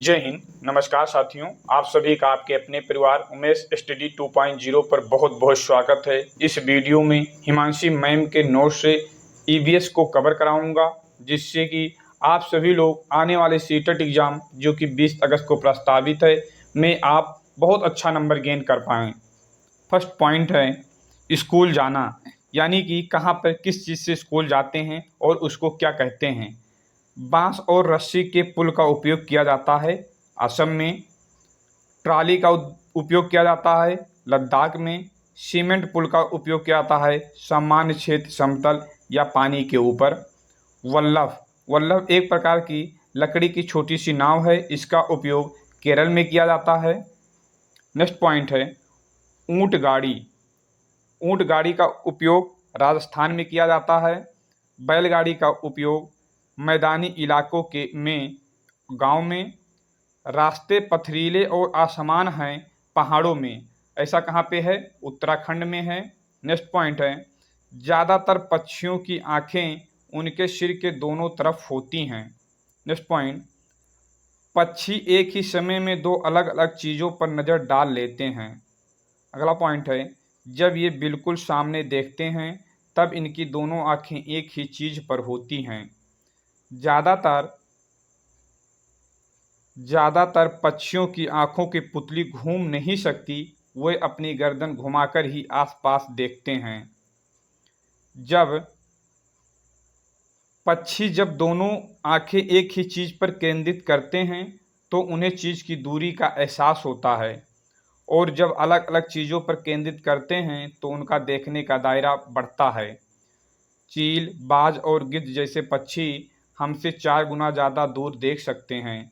जय हिंद। नमस्कार साथियों, आप सभी का आपके अपने परिवार उमेश स्टडी 2.0 पर बहुत बहुत स्वागत है। इस वीडियो में हिमांशी मैम के नोट से ईवीएस को कवर कराऊंगा, जिससे कि आप सभी लोग आने वाले सीटेट एग्ज़ाम जो कि 20 अगस्त को प्रस्तावित है में आप बहुत अच्छा नंबर गेन कर पाएँ। फर्स्ट पॉइंट है स्कूल जाना, यानी कि कहाँ पर किस चीज़ से स्कूल जाते हैं और उसको क्या कहते हैं। बांस और रस्सी के पुल का उपयोग किया जाता है असम में। ट्राली का उपयोग किया जाता है लद्दाख में। सीमेंट पुल का उपयोग किया जाता है सामान्य क्षेत्र, समतल या पानी के ऊपर। वल्लभ वल्लभ एक प्रकार की लकड़ी की छोटी सी नाव है, इसका उपयोग केरल में किया जाता है। नेक्स्ट पॉइंट है ऊंट गाड़ी। ऊंट गाड़ी का उपयोग राजस्थान में किया जाता है। बैलगाड़ी का उपयोग मैदानी इलाकों के में गांव में। रास्ते पथरीले और असमान हैं पहाड़ों में, ऐसा कहाँ पे है? उत्तराखंड में है। नेक्स्ट पॉइंट है ज़्यादातर पक्षियों की आंखें उनके सिर के दोनों तरफ होती हैं। नेक्स्ट पॉइंट पक्षी एक ही समय में दो अलग अलग चीज़ों पर नज़र डाल लेते हैं। अगला पॉइंट है जब ये बिल्कुल सामने देखते हैं तब इनकी दोनों आंखें एक ही चीज़ पर होती हैं। ज़्यादातर पक्षियों की आंखों की पुतली घूम नहीं सकती, वे अपनी गर्दन घुमाकर ही आसपास देखते हैं। जब दोनों आंखें एक ही चीज़ पर केंद्रित करते हैं तो उन्हें चीज़ की दूरी का एहसास होता है, और जब अलग अलग चीज़ों पर केंद्रित करते हैं तो उनका देखने का दायरा बढ़ता है। चील, बाज और गिद्ध जैसे पक्षी हमसे 4 गुना ज़्यादा दूर देख सकते हैं।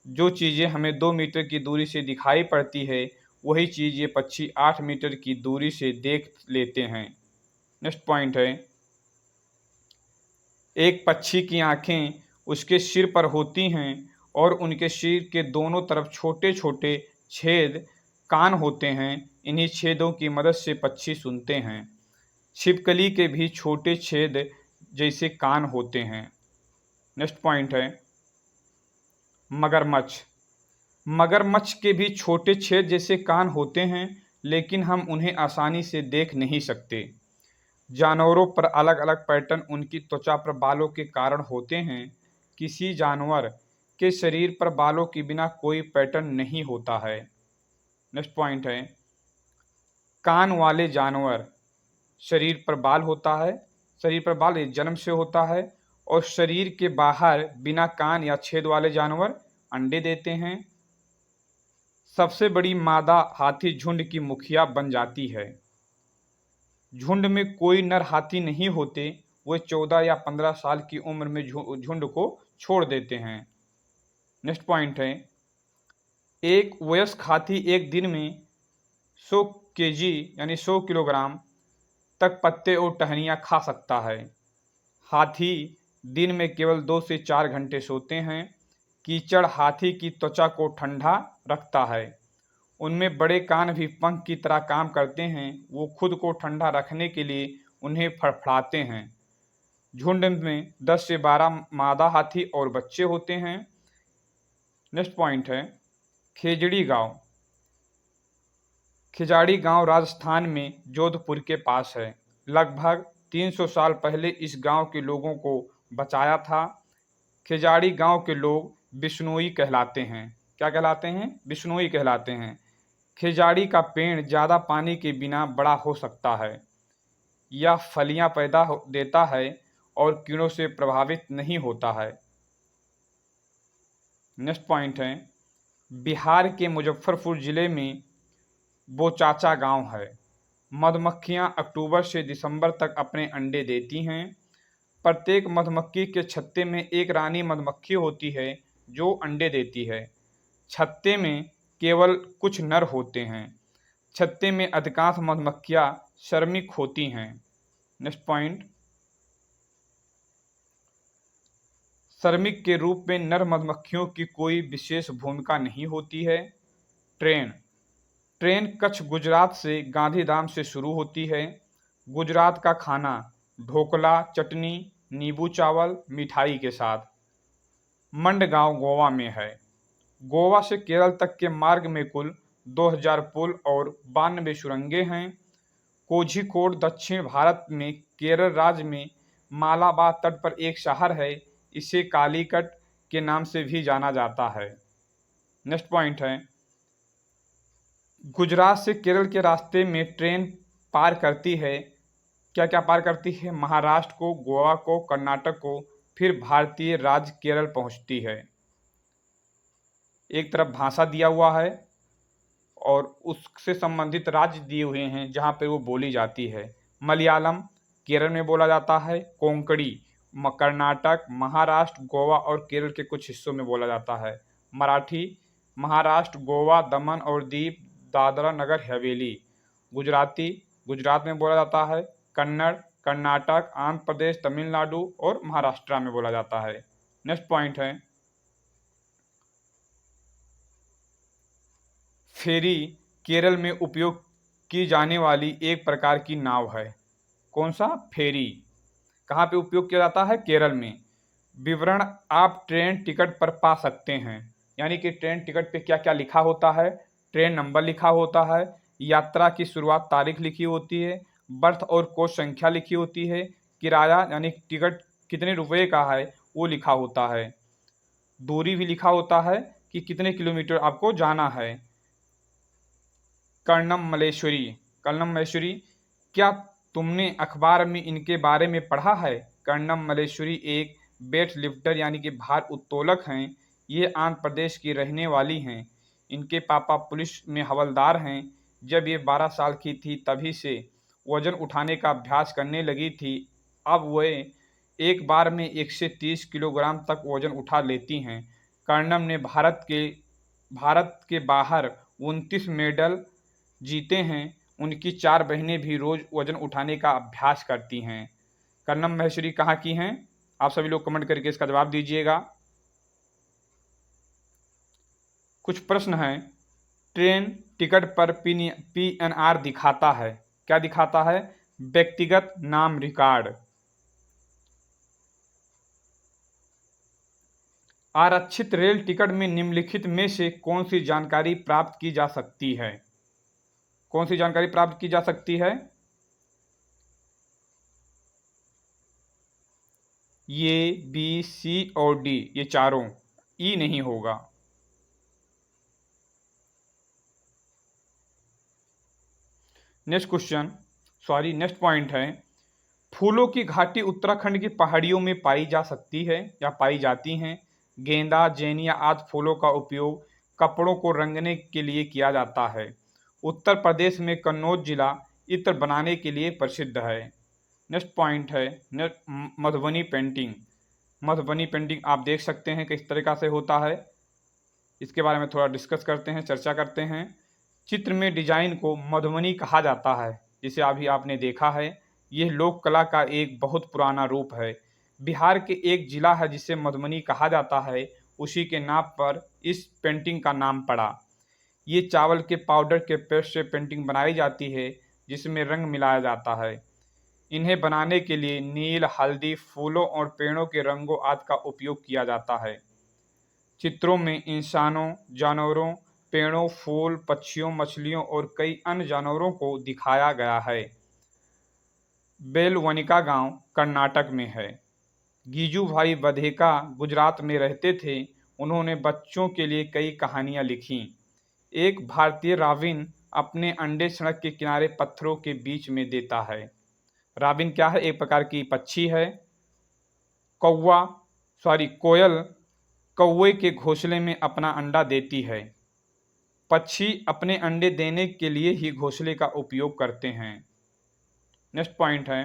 जो चीज़ें हमें 2 मीटर की दूरी से दिखाई पड़ती है, वही चीज़ ये पक्षी 8 मीटर की दूरी से देख लेते हैं। नेक्स्ट पॉइंट है एक पक्षी की आंखें उसके सिर पर होती हैं और उनके सिर के दोनों तरफ छोटे छोटे छेद कान होते हैं। इन्हीं छेदों की मदद से पक्षी सुनते हैं। छिपकली के भी छोटे छेद जैसे कान होते हैं। नेक्स्ट पॉइंट है मगरमच्छ। मगरमच्छ के भी छोटे छेद जैसे कान होते हैं, लेकिन हम उन्हें आसानी से देख नहीं सकते। जानवरों पर अलग अलग पैटर्न उनकी त्वचा पर बालों के कारण होते हैं। किसी जानवर के शरीर पर बालों के बिना कोई पैटर्न नहीं होता है। नेक्स्ट पॉइंट है कान वाले जानवर शरीर पर बाल होता है। शरीर पर बाल जन्म से होता है, और शरीर के बाहर बिना कान या छेद वाले जानवर अंडे देते हैं। सबसे बड़ी मादा हाथी झुंड की मुखिया बन जाती है। झुंड में कोई नर हाथी नहीं होते, वे 14 या 15 साल की उम्र में झुंड को छोड़ देते हैं। नेक्स्ट पॉइंट है एक वयस्क हाथी एक दिन में 100 केजी यानी 100 किलोग्राम तक पत्ते और टहनियाँ खा सकता है। हाथी दिन में केवल 2 से 4 घंटे सोते हैं। कीचड़ हाथी की त्वचा को ठंडा रखता है। उनमें बड़े कान भी पंख की तरह काम करते हैं, वो खुद को ठंडा रखने के लिए उन्हें फड़फड़ाते हैं। झुंड में 10 से 12 मादा हाथी और बच्चे होते हैं। नेक्स्ट पॉइंट है खेजड़ी गांव। खिजाड़ी गांव राजस्थान में जोधपुर के पास है। लगभग 300 साल पहले इस गांव के लोगों को बचाया था। खिजाड़ी गांव के लोग बिश्नोई कहलाते हैं। क्या कहलाते हैं? बिश्नोई कहलाते हैं। खिजाड़ी का पेड़ ज़्यादा पानी के बिना बड़ा हो सकता है। यह फलियां पैदा देता है और कीड़ों से प्रभावित नहीं होता है। नेक्स्ट पॉइंट है बिहार के मुजफ्फरपुर ज़िले में बोचाचा गांव है। मधुमक्खियां अक्टूबर से दिसंबर तक अपने अंडे देती हैं। प्रत्येक मधुमक्खी के छत्ते में एक रानी मधुमक्खी होती है जो अंडे देती है। छत्ते में केवल कुछ नर होते हैं। छत्ते में अधिकांश मधुमक्खियां श्रमिक होती हैं। नेक्स्ट पॉइंट श्रमिक के रूप में नर मधुमक्खियों की कोई विशेष भूमिका नहीं होती है। ट्रेन कच्छ गुजरात से गांधीधाम से शुरू होती है। गुजरात का खाना ढोकला, चटनी, नींबू चावल, मिठाई के साथ। मंडगांव गोवा में है। गोवा से केरल तक के मार्ग में कुल 2000 पुल और 92 सुरंगें हैं। कोझिकोड दक्षिण भारत में केरल राज्य में मालाबार तट पर एक शहर है। इसे कालीकट के नाम से भी जाना जाता है। नेक्स्ट पॉइंट है, गुजरात से केरल के रास्ते में ट्रेन पार करती है। क्या क्या पार करती है? महाराष्ट्र को, गोवा को, कर्नाटक को, फिर भारतीय राज्य केरल पहुंचती है। एक तरफ भाषा दिया हुआ है और उससे संबंधित राज्य दिए हुए हैं जहां पे वो बोली जाती है। मलयालम केरल में बोला जाता है, कोंकणी कर्नाटक, महाराष्ट्र, गोवा और केरल के कुछ हिस्सों में बोला जाता है। मराठी महाराष्ट्र, गोवा, दमन और दीव, दादरा नगर हवेली। गुजराती गुजरात में बोला जाता है। कन्नड़ कर्नाटक, आंध्र प्रदेश, तमिलनाडु और महाराष्ट्र में बोला जाता है। नेक्स्ट पॉइंट है, फेरी केरल में उपयोग की जाने वाली एक प्रकार की नाव है। कौन सा? फेरी। कहाँ पे उपयोग किया जाता है? केरल में। विवरण आप ट्रेन टिकट पर पा सकते हैं। यानी कि ट्रेन टिकट पे क्या क्या लिखा होता है? ट्रेन नंबर लिखा होता है, यात्रा की शुरुआत तारीख लिखी होती है, बर्थ और कोच संख्या लिखी होती है, किराया यानी टिकट कितने रुपए का है वो लिखा होता है, दूरी भी लिखा होता है कि कितने किलोमीटर आपको जाना है। कर्णम मल्लेश्वरी क्या तुमने अखबार में इनके बारे में पढ़ा है? कर्णम मल्लेश्वरी एक वेट लिफ्टर यानी कि भार उत्तोलक हैं। ये आंध्र प्रदेश की रहने वाली हैं। इनके पापा पुलिस में हवलदार हैं। जब ये 12 साल की थी तभी से वजन उठाने का अभ्यास करने लगी थी। अब वे एक बार में 130 किलोग्राम तक वजन उठा लेती हैं। कर्णम ने भारत के बाहर 29 मेडल जीते हैं। उनकी 4 बहनें भी रोज वजन उठाने का अभ्यास करती हैं। कर्णम महेश्वरी कहाँ की हैं? आप सभी लोग कमेंट करके इसका जवाब दीजिएगा। कुछ प्रश्न हैं। ट्रेन टिकट पर PNR दिखाता है। क्या दिखाता है? व्यक्तिगत नाम रिकॉर्ड। आरक्षित रेल टिकट में निम्नलिखित में से कौन सी जानकारी प्राप्त की जा सकती है? कौन सी जानकारी प्राप्त की जा सकती है? ये बी, सी और डी, ये चारों। ई नहीं होगा। नेक्स्ट पॉइंट है, फूलों की घाटी उत्तराखंड की पहाड़ियों में पाई जा सकती है या पाई जाती हैं। गेंदा, जेनिया आदि फूलों का उपयोग कपड़ों को रंगने के लिए किया जाता है। उत्तर प्रदेश में कन्नौज जिला इत्र बनाने के लिए प्रसिद्ध है। नेक्स्ट पॉइंट है, मधुबनी पेंटिंग। मधुबनी पेंटिंग आप देख सकते हैं किस तरीक़ा से होता है। इसके बारे में थोड़ा डिस्कस करते हैं, चर्चा करते हैं। चित्र में डिजाइन को मधुबनी कहा जाता है, जिसे अभी आपने देखा है। यह लोक कला का एक बहुत पुराना रूप है। बिहार के एक जिला है जिसे मधुबनी कहा जाता है, उसी के नाम पर इस पेंटिंग का नाम पड़ा। ये चावल के पाउडर के पेस्ट से पेंटिंग बनाई जाती है, जिसमें रंग मिलाया जाता है। इन्हें बनाने के लिए नील, हल्दी, फूलों और पेड़ों के रंगों आदि का उपयोग किया जाता है। चित्रों में इंसानों, जानवरों, पेड़ों, फूल, पक्षियों, मछलियों और कई अन्य जानवरों को दिखाया गया है। बेलवनिका गांव कर्नाटक में है। गीजूभाई बधेका गुजरात में रहते थे। उन्होंने बच्चों के लिए कई कहानियां लिखीं। एक भारतीय राबिन अपने अंडे सड़क के किनारे पत्थरों के बीच में देता है। राबिन क्या है? एक प्रकार की पक्षी है। कोयल कौवे के घोंसले में अपना अंडा देती है। पक्षी अपने अंडे देने के लिए ही घोंसले का उपयोग करते हैं। नेक्स्ट पॉइंट है,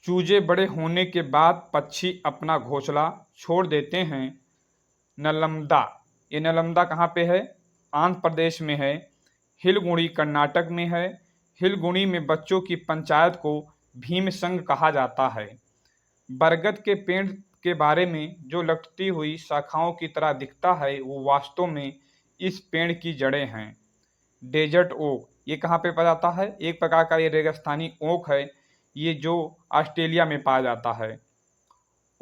चूजे बड़े होने के बाद पक्षी अपना घोंसला छोड़ देते हैं। नलमदा, ये नलमदा कहाँ पे है? आंध्र प्रदेश में है। हिलगुड़ी कर्नाटक में है। हिलगुड़ी में बच्चों की पंचायत को भीम संघ कहा जाता है। बरगद के पेड़ के बारे में जो लटकती हुई शाखाओं की तरह दिखता है, वो वास्तव में इस पेड़ की जड़ें हैं। डेजर्ट ओक, ये कहाँ पे पाया जाता है? एक प्रकार का ये रेगिस्तानी ओक है, ये जो ऑस्ट्रेलिया में पाया जाता है।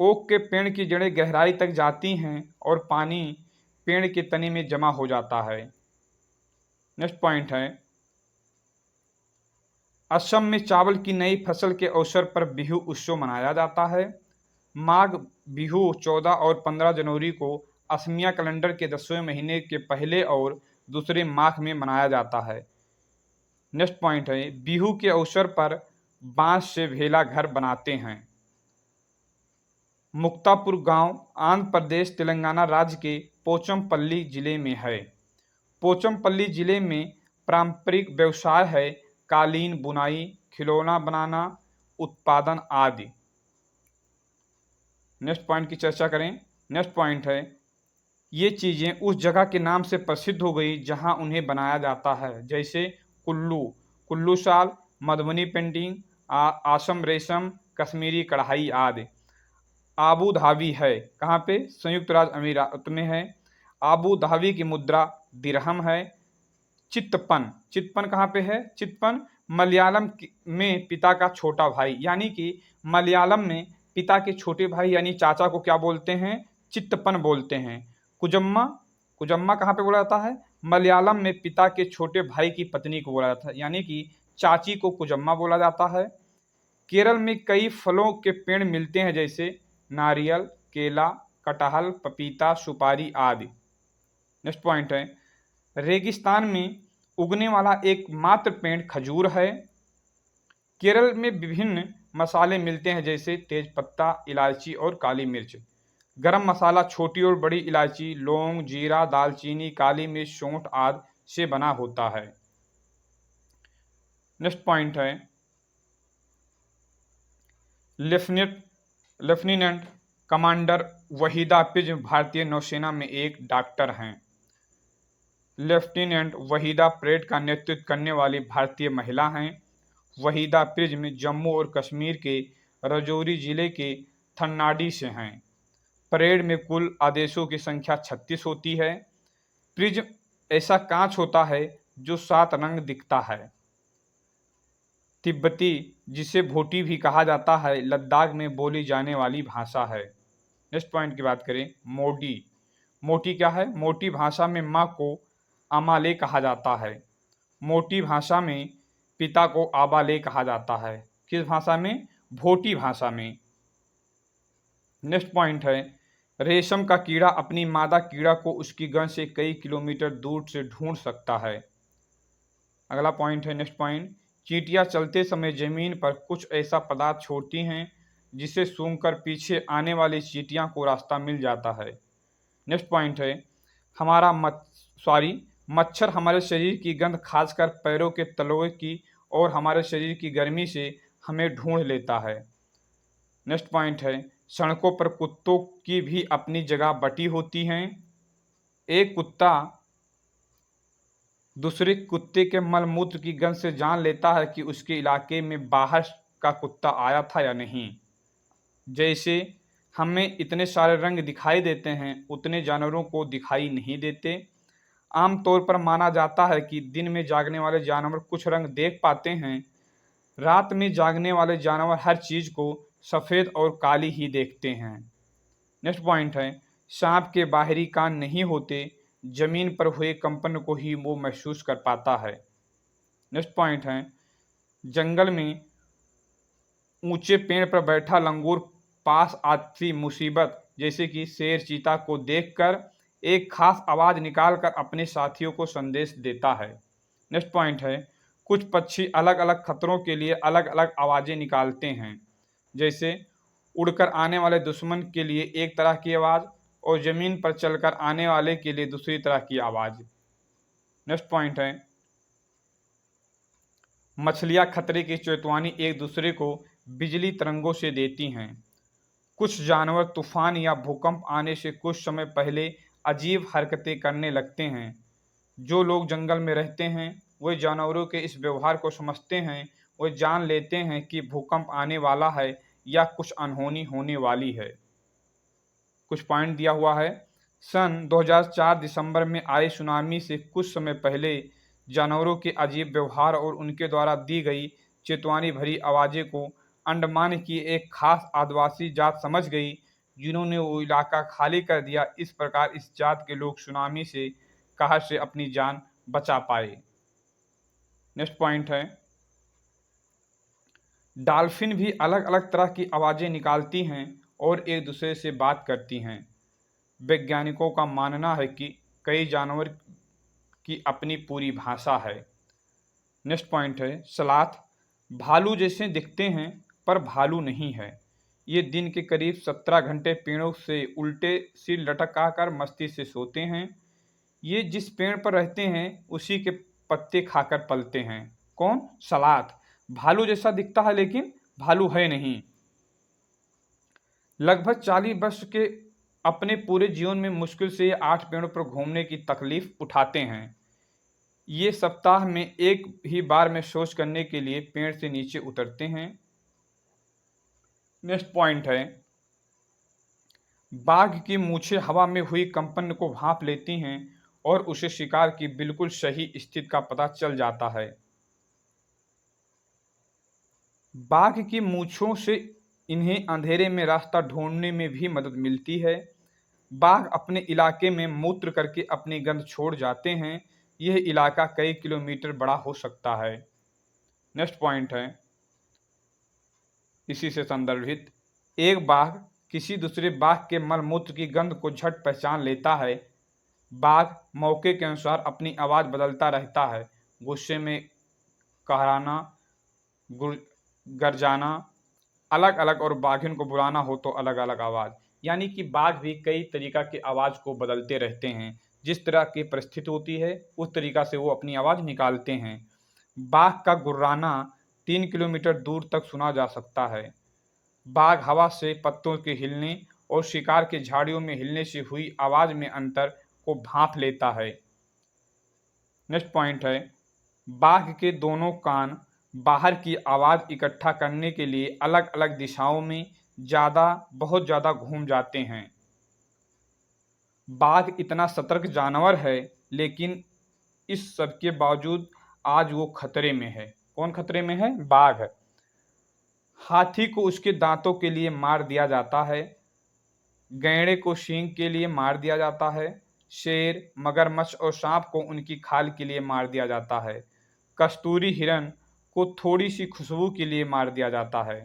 ओक के पेड़ की जड़ें गहराई तक जाती हैं और पानी पेड़ के तने में जमा हो जाता है। नेक्स्ट पॉइंट है, असम में चावल की नई फसल के अवसर पर बिहू उत्सव मनाया जाता है। माघ बिहू 14 और 15 जनवरी को असमिया कैलेंडर के 10वें महीने के पहले और दूसरे माह में मनाया जाता है। नेक्स्ट पॉइंट है, बिहू के अवसर पर बांस से भेला घर बनाते हैं। मुक्तापुर गांव आंध्र प्रदेश तेलंगाना राज्य के पोचमपल्ली जिले में है। पोचमपल्ली जिले में पारंपरिक व्यवसाय है कालीन बुनाई, खिलौना बनाना, उत्पादन आदि। नेक्स्ट पॉइंट की चर्चा करें। नेक्स्ट पॉइंट है, ये चीज़ें उस जगह के नाम से प्रसिद्ध हो गई जहां उन्हें बनाया जाता है, जैसे कुल्लू शाल, मधुबनी पेंटिंग, आसम रेशम, कश्मीरी कढ़ाई आदि। आबू धाबी है कहाँ पे? संयुक्त राज्य अमीरात में है। आबू धाबी की मुद्रा दिरहम है। चित्तपन कहाँ पे है? चित्तपन मलयालम में पिता का छोटा भाई, यानी कि मलयालम में पिता के छोटे भाई यानी चाचा को क्या बोलते हैं? चित्तपन बोलते हैं। कुजम्मा कहाँ पे बोला जाता है? मलयालम में पिता के छोटे भाई की पत्नी को बोला जाता है, यानी कि चाची को कुजम्मा बोला जाता है। केरल में कई फलों के पेड़ मिलते हैं, जैसे नारियल, केला, कटहल, पपीता, सुपारी आदि। नेक्स्ट पॉइंट है, रेगिस्तान में उगने वाला एकमात्र पेड़ खजूर है। केरल में विभिन्न मसाले मिलते हैं, जैसे तेजपत्ता, इलायची और काली मिर्च। गरम मसाला छोटी और बड़ी इलायची, लौंग, जीरा, दालचीनी, काली मिर्च, सौंठ आदि से बना होता है। नेक्स्ट पॉइंट है, लेफ्टिनेंट कमांडर वहीदा प्रिज्म भारतीय नौसेना में एक डॉक्टर हैं। लेफ्टिनेंट वहीदा परेड का नेतृत्व करने वाली भारतीय महिला हैं। वहीदा प्रिज्म जम्मू और कश्मीर के राजौरी जिले के थन्नाडी से हैं। परेड में कुल आदेशों की संख्या 36 होती है। प्रिज्म ऐसा कांच होता है जो 7 रंग दिखता है। तिब्बती, जिसे भोटी भी कहा जाता है, लद्दाख में बोली जाने वाली भाषा है। नेक्स्ट पॉइंट की बात करें, मोटी क्या है? मोटी भाषा में माँ को आमाले कहा जाता है। मोटी भाषा में पिता को आबाले कहा जाता है। किस भाषा में? भोटी भाषा में। नेक्स्ट पॉइंट है, रेशम का कीड़ा अपनी मादा कीड़ा को उसकी गंध से कई किलोमीटर दूर से ढूंढ सकता है। अगला पॉइंट है, नेक्स्ट पॉइंट, चींटियां चलते समय जमीन पर कुछ ऐसा पदार्थ छोड़ती हैं जिसे सूंघकर पीछे आने वाली चींटियां को रास्ता मिल जाता है। नेक्स्ट पॉइंट है, मच्छर हमारे शरीर की गंध, खासकर पैरों के तलवे की और हमारे शरीर की गर्मी से हमें ढूंढ लेता है। नेक्स्ट पॉइंट है, सड़कों पर कुत्तों की भी अपनी जगह बटी होती हैं। एक कुत्ता दूसरे कुत्ते के मलमूत्र की गंध से जान लेता है कि उसके इलाके में बाहर का कुत्ता आया था या नहीं। जैसे हमें इतने सारे रंग दिखाई देते हैं, उतने जानवरों को दिखाई नहीं देते। आमतौर पर माना जाता है कि दिन में जागने वाले जानवर कुछ रंग देख पाते हैं, रात में जागने वाले जानवर हर चीज़ को सफ़ेद और काली ही देखते हैं। नेक्स्ट पॉइंट है, सांप के बाहरी कान नहीं होते, जमीन पर हुए कंपन को ही वो महसूस कर पाता है। नेक्स्ट पॉइंट है, जंगल में ऊंचे पेड़ पर बैठा लंगूर पास आती मुसीबत जैसे कि शेर, चीता को देखकर एक खास आवाज़ निकालकर अपने साथियों को संदेश देता है। नेक्स्ट पॉइंट है, कुछ पक्षी अलग अलग खतरों के लिए अलग अलग आवाज़ें निकालते हैं, जैसे उड़कर आने वाले दुश्मन के लिए एक तरह की आवाज़ और ज़मीन पर चलकर आने वाले के लिए दूसरी तरह की आवाज़। नेक्स्ट पॉइंट है, मछलियाँ खतरे की चेतावनी एक दूसरे को बिजली तरंगों से देती हैं। कुछ जानवर तूफान या भूकंप आने से कुछ समय पहले अजीब हरकतें करने लगते हैं। जो लोग जंगल में रहते हैं वे जानवरों के इस व्यवहार को समझते हैं, वे जान लेते हैं कि भूकंप आने वाला है या कुछ अनहोनी होने वाली है। कुछ पॉइंट दिया हुआ है, सन 2004 दिसंबर में आई सुनामी से कुछ समय पहले जानवरों के अजीब व्यवहार और उनके द्वारा दी गई चेतावनी भरी आवाज़ें को अंडमान की एक खास आदिवासी जात समझ गई, जिन्होंने वो इलाका खाली कर दिया। इस प्रकार इस जात के लोग सुनामी से कहर से अपनी जान बचा पाए। नेक्स्ट पॉइंट है, डॉल्फिन भी अलग अलग तरह की आवाज़ें निकालती हैं और एक दूसरे से बात करती हैं। वैज्ञानिकों का मानना है कि कई जानवर की अपनी पूरी भाषा है। नेक्स्ट पॉइंट है, सलाथ भालू जैसे दिखते हैं पर भालू नहीं है। ये दिन के करीब 17 घंटे पेड़ों से उल्टे सिर लटका कर मस्ती से सोते हैं। ये जिस पेड़ पर रहते हैं उसी के पत्ते खाकर पलते हैं। कौन? सलाथ। भालू जैसा दिखता है लेकिन भालू है नहीं। लगभग 40 वर्ष के अपने पूरे जीवन में मुश्किल से 8 पेड़ों पर घूमने की तकलीफ उठाते हैं। ये सप्ताह में एक ही बार में शौच करने के लिए पेड़ से नीचे उतरते हैं। नेक्स्ट पॉइंट है, बाघ की मूछें हवा में हुई कंपन को भांप लेती हैं और उसे शिकार की बिल्कुल सही स्थिति का पता चल जाता है। बाघ की मूंछों से इन्हें अंधेरे में रास्ता ढूंढने में भी मदद मिलती है। बाघ अपने इलाके में मूत्र करके अपनी गंध छोड़ जाते हैं। यह इलाका कई किलोमीटर बड़ा हो सकता है। नेक्स्ट पॉइंट है, इसी से संदर्भित, एक बाघ किसी दूसरे बाघ के मलमूत्र की गंध को झट पहचान लेता है। बाघ मौके के अनुसार अपनी आवाज़ बदलता रहता है, गुस्से में कहराना, गरजाना अलग अलग, और बाघिन को बुलाना हो तो अलग अलग आवाज़। यानी कि बाघ भी कई तरीक़ा की आवाज़ को बदलते रहते हैं। जिस तरह की परिस्थिति होती है उस तरीक़ा से वो अपनी आवाज़ निकालते हैं। बाघ का गुर्राना 3 किलोमीटर दूर तक सुना जा सकता है। बाघ हवा से पत्तों के हिलने और शिकार के झाड़ियों में हिलने से हुई आवाज़ में अंतर को भांप लेता है। नेक्स्ट पॉइंट है, बाघ के दोनों कान बाहर की आवाज़ इकट्ठा करने के लिए अलग अलग दिशाओं में बहुत ज़्यादा घूम जाते हैं। बाघ इतना सतर्क जानवर है लेकिन इस सब के बावजूद आज वो खतरे में है। कौन खतरे में है? बाघ। हाथी को उसके दांतों के लिए मार दिया जाता है। गैंडे को सींग के लिए मार दिया जाता है। शेर, मगरमच्छ और सांप को उनकी खाल के लिए मार दिया जाता है। कस्तूरी हिरण को थोड़ी सी खुशबू के लिए मार दिया जाता है।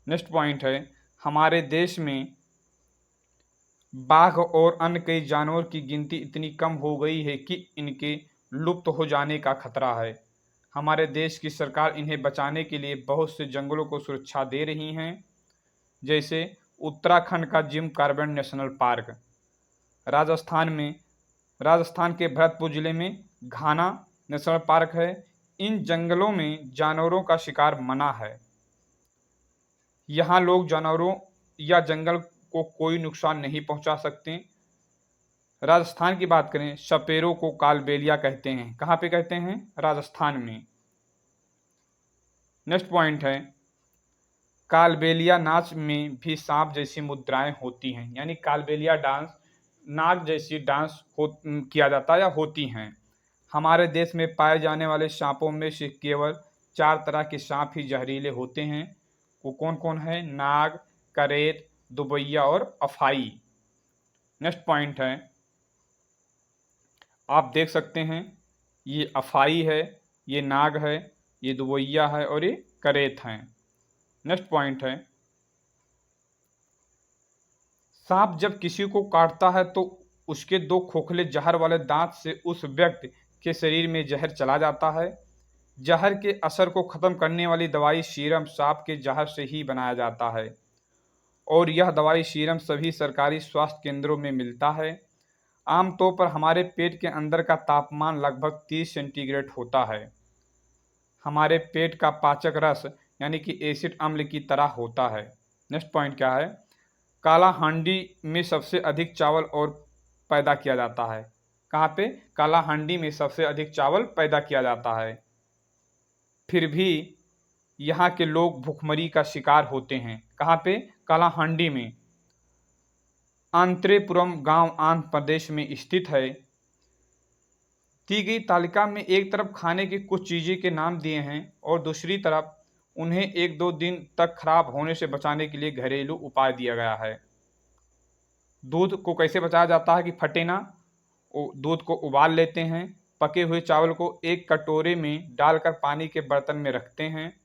नेक्स्ट पॉइंट है, हमारे देश में बाघ और अन्य कई जानवर की गिनती इतनी कम हो गई है कि इनके लुप्त हो जाने का खतरा है। हमारे देश की सरकार इन्हें बचाने के लिए बहुत से जंगलों को सुरक्षा दे रही हैं, जैसे उत्तराखंड का Jim Corbett national park, Rajasthan के भरतपुर जिले में घाना नेशनल पार्क है। इन जंगलों में जानवरों का शिकार मना है। यहाँ लोग जानवरों या जंगल को कोई नुकसान नहीं पहुँचा सकते। राजस्थान की बात करें, सपेरों को कालबेलिया कहते हैं। कहाँ पे कहते हैं? राजस्थान में। नेक्स्ट पॉइंट है, कालबेलिया नाच में भी सांप जैसी मुद्राएं होती हैं। यानी कालबेलिया डांस नाग जैसी डांस किया जाता है या होती हैं। हमारे देश में पाए जाने वाले सांपों में से केवल 4 तरह के सांप ही जहरीले होते हैं। वो कौन कौन है? नाग, करेत, दुबैया और अफाई। नेक्स्ट पॉइंट है, आप देख सकते हैं ये अफाई है, ये नाग है, ये दुबैया है और ये करेत हैं। नेक्स्ट पॉइंट है, सांप जब किसी को काटता है तो उसके 2 खोखले जहर वाले दांत से उस व्यक्ति के शरीर में जहर चला जाता है। जहर के असर को ख़त्म करने वाली दवाई सीरम सांप के जहर से ही बनाया जाता है और यह दवाई सीरम सभी सरकारी स्वास्थ्य केंद्रों में मिलता है। आमतौर पर हमारे पेट के अंदर का तापमान लगभग 30 सेंटीग्रेड होता है। हमारे पेट का पाचक रस यानी कि एसिड अम्ल की तरह होता है। नेक्स्ट पॉइंट क्या है? काला हांडी में सबसे अधिक चावल और पैदा किया जाता है। कहाँ पे? काला हांडी में सबसे अधिक चावल पैदा किया जाता है। फिर भी यहाँ के लोग भूखमरी का शिकार होते हैं। कहाँ पे? काला हांडी में। आंत्रेपुरम गांव आंध्र प्रदेश में स्थित है। दी गई तालिका में एक तरफ खाने की कुछ चीज़ें के नाम दिए हैं और दूसरी तरफ उन्हें 1-2 दिन तक खराब होने से बचाने के लिए घरेलू उपाय दिया गया है। दूध को कैसे बचाया जाता है कि फटे ना। दूध को उबाल लेते हैं, पके हुए चावल को एक कटोरे में डालकर पानी के बर्तन में रखते हैं।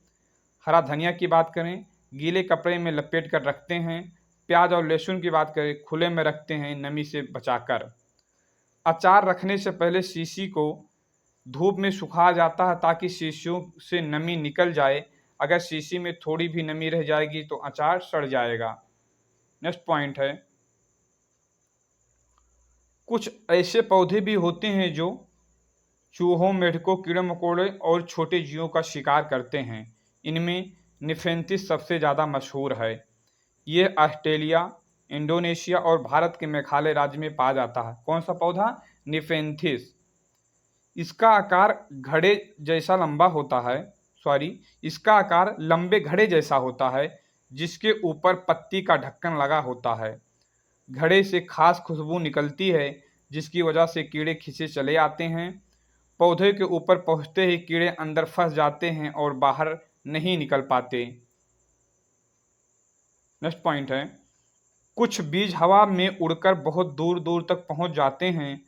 हरा धनिया की बात करें, गीले कपड़े में लपेट कर रखते हैं। प्याज और लहसुन की बात करें, खुले में रखते हैं नमी से बचाकर। अचार रखने से पहले शीशी को धूप में सुखाया जाता है ताकि शीशियों से नमी निकल जाए। अगर शीशी में थोड़ी भी नमी रह जाएगी तो अचार सड़ जाएगा। नेक्स्ट पॉइंट है, कुछ ऐसे पौधे भी होते हैं जो चूहों, मेढकों, कीड़े मकोड़े और छोटे जीवों का शिकार करते हैं। इनमें निफेंथिस सबसे ज़्यादा मशहूर है। ये ऑस्ट्रेलिया, इंडोनेशिया और भारत के मेघालय राज्य में पाया जाता है। कौन सा पौधा? निफेंथिस। इसका आकार घड़े जैसा लंबा होता है, इसका आकार लंबे घड़े जैसा होता है, जिसके ऊपर पत्ती का ढक्कन लगा होता है। घड़े से खास खुशबू निकलती है, जिसकी वजह से कीड़े खींचे चले आते हैं। पौधे के ऊपर पहुंचते ही कीड़े अंदर फंस जाते हैं और बाहर नहीं निकल पाते। नेक्स्ट पॉइंट है, कुछ बीज हवा में उड़कर बहुत दूर दूर तक पहुंच जाते हैं।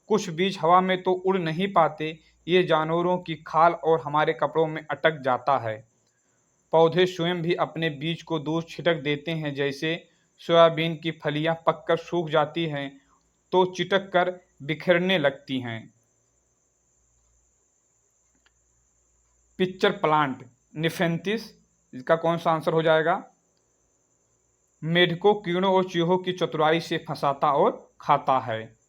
कुछ बीज हवा में तो उड़ नहीं पाते, ये जानवरों की खाल और हमारे कपड़ों में अटक जाता है। पौधे स्वयं भी अपने बीज को दूर छिटक देते हैं। जैसे सोयाबीन की फलियां पककर सूख जाती हैं तो चिटक कर बिखरने लगती हैं। पिक्चर प्लांट निफेंथिस, इसका कौन सा आंसर हो जाएगा? मेढकों, कीड़ों और चूहों की चतुराई से फंसाता और खाता है।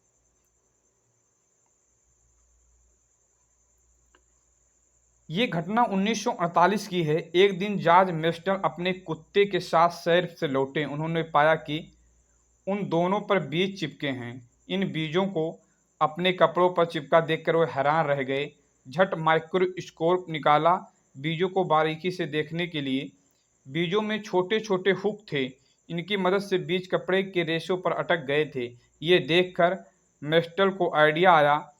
ये घटना 1948 की है। एक दिन जॉर्ज मेस्टर अपने कुत्ते के साथ सैर से लौटे। उन्होंने पाया कि उन दोनों पर बीज चिपके हैं। इन बीजों को अपने कपड़ों पर चिपका देखकर वे हैरान रह गए। झट माइक्रोस्कोप निकाला बीजों को बारीकी से देखने के लिए। बीजों में छोटे छोटे हुक थे। इनकी मदद से बीज कपड़े के रेशों पर अटक गए थे। ये देखकर मेस्टर को आइडिया आया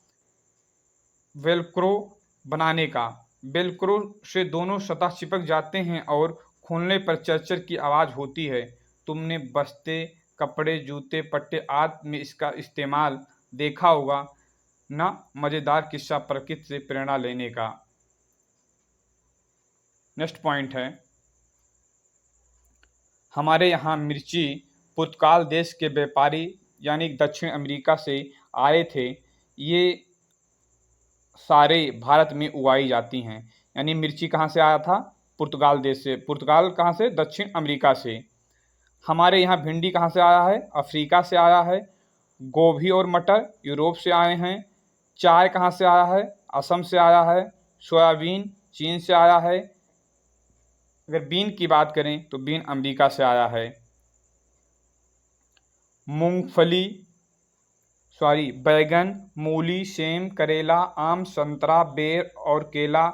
वेलक्रो बनाने का। वेलक्रो से दोनों सतह चिपक जाते हैं और खोलने पर चरचर की आवाज़ होती है। तुमने बस्ते, कपड़े, जूते, पट्टे आदि में इसका इस्तेमाल देखा होगा ना। मज़ेदार किस्सा प्रकृति से प्रेरणा लेने का। नेक्स्ट पॉइंट है, हमारे यहाँ मिर्ची पुर्तगाल देश के व्यापारी यानी दक्षिण अमेरिका से आए थे। ये सारे भारत में उगाई जाती हैं। यानी मिर्ची कहाँ से आया था? पुर्तगाल देश से। पुर्तगाल कहाँ से? दक्षिण अमेरिका से। हमारे यहाँ भिंडी कहाँ से आया है? अफ्रीका से आया है। गोभी और मटर यूरोप से आए हैं। चाय कहाँ से आया है? असम से आया है। सोयाबीन चीन से आया है। अगर बीन की बात करें तो बीन अमेरिका से आया है। मूंगफली बैगन, मूली, सेम, करेला, आम, संतरा, बेर और केला,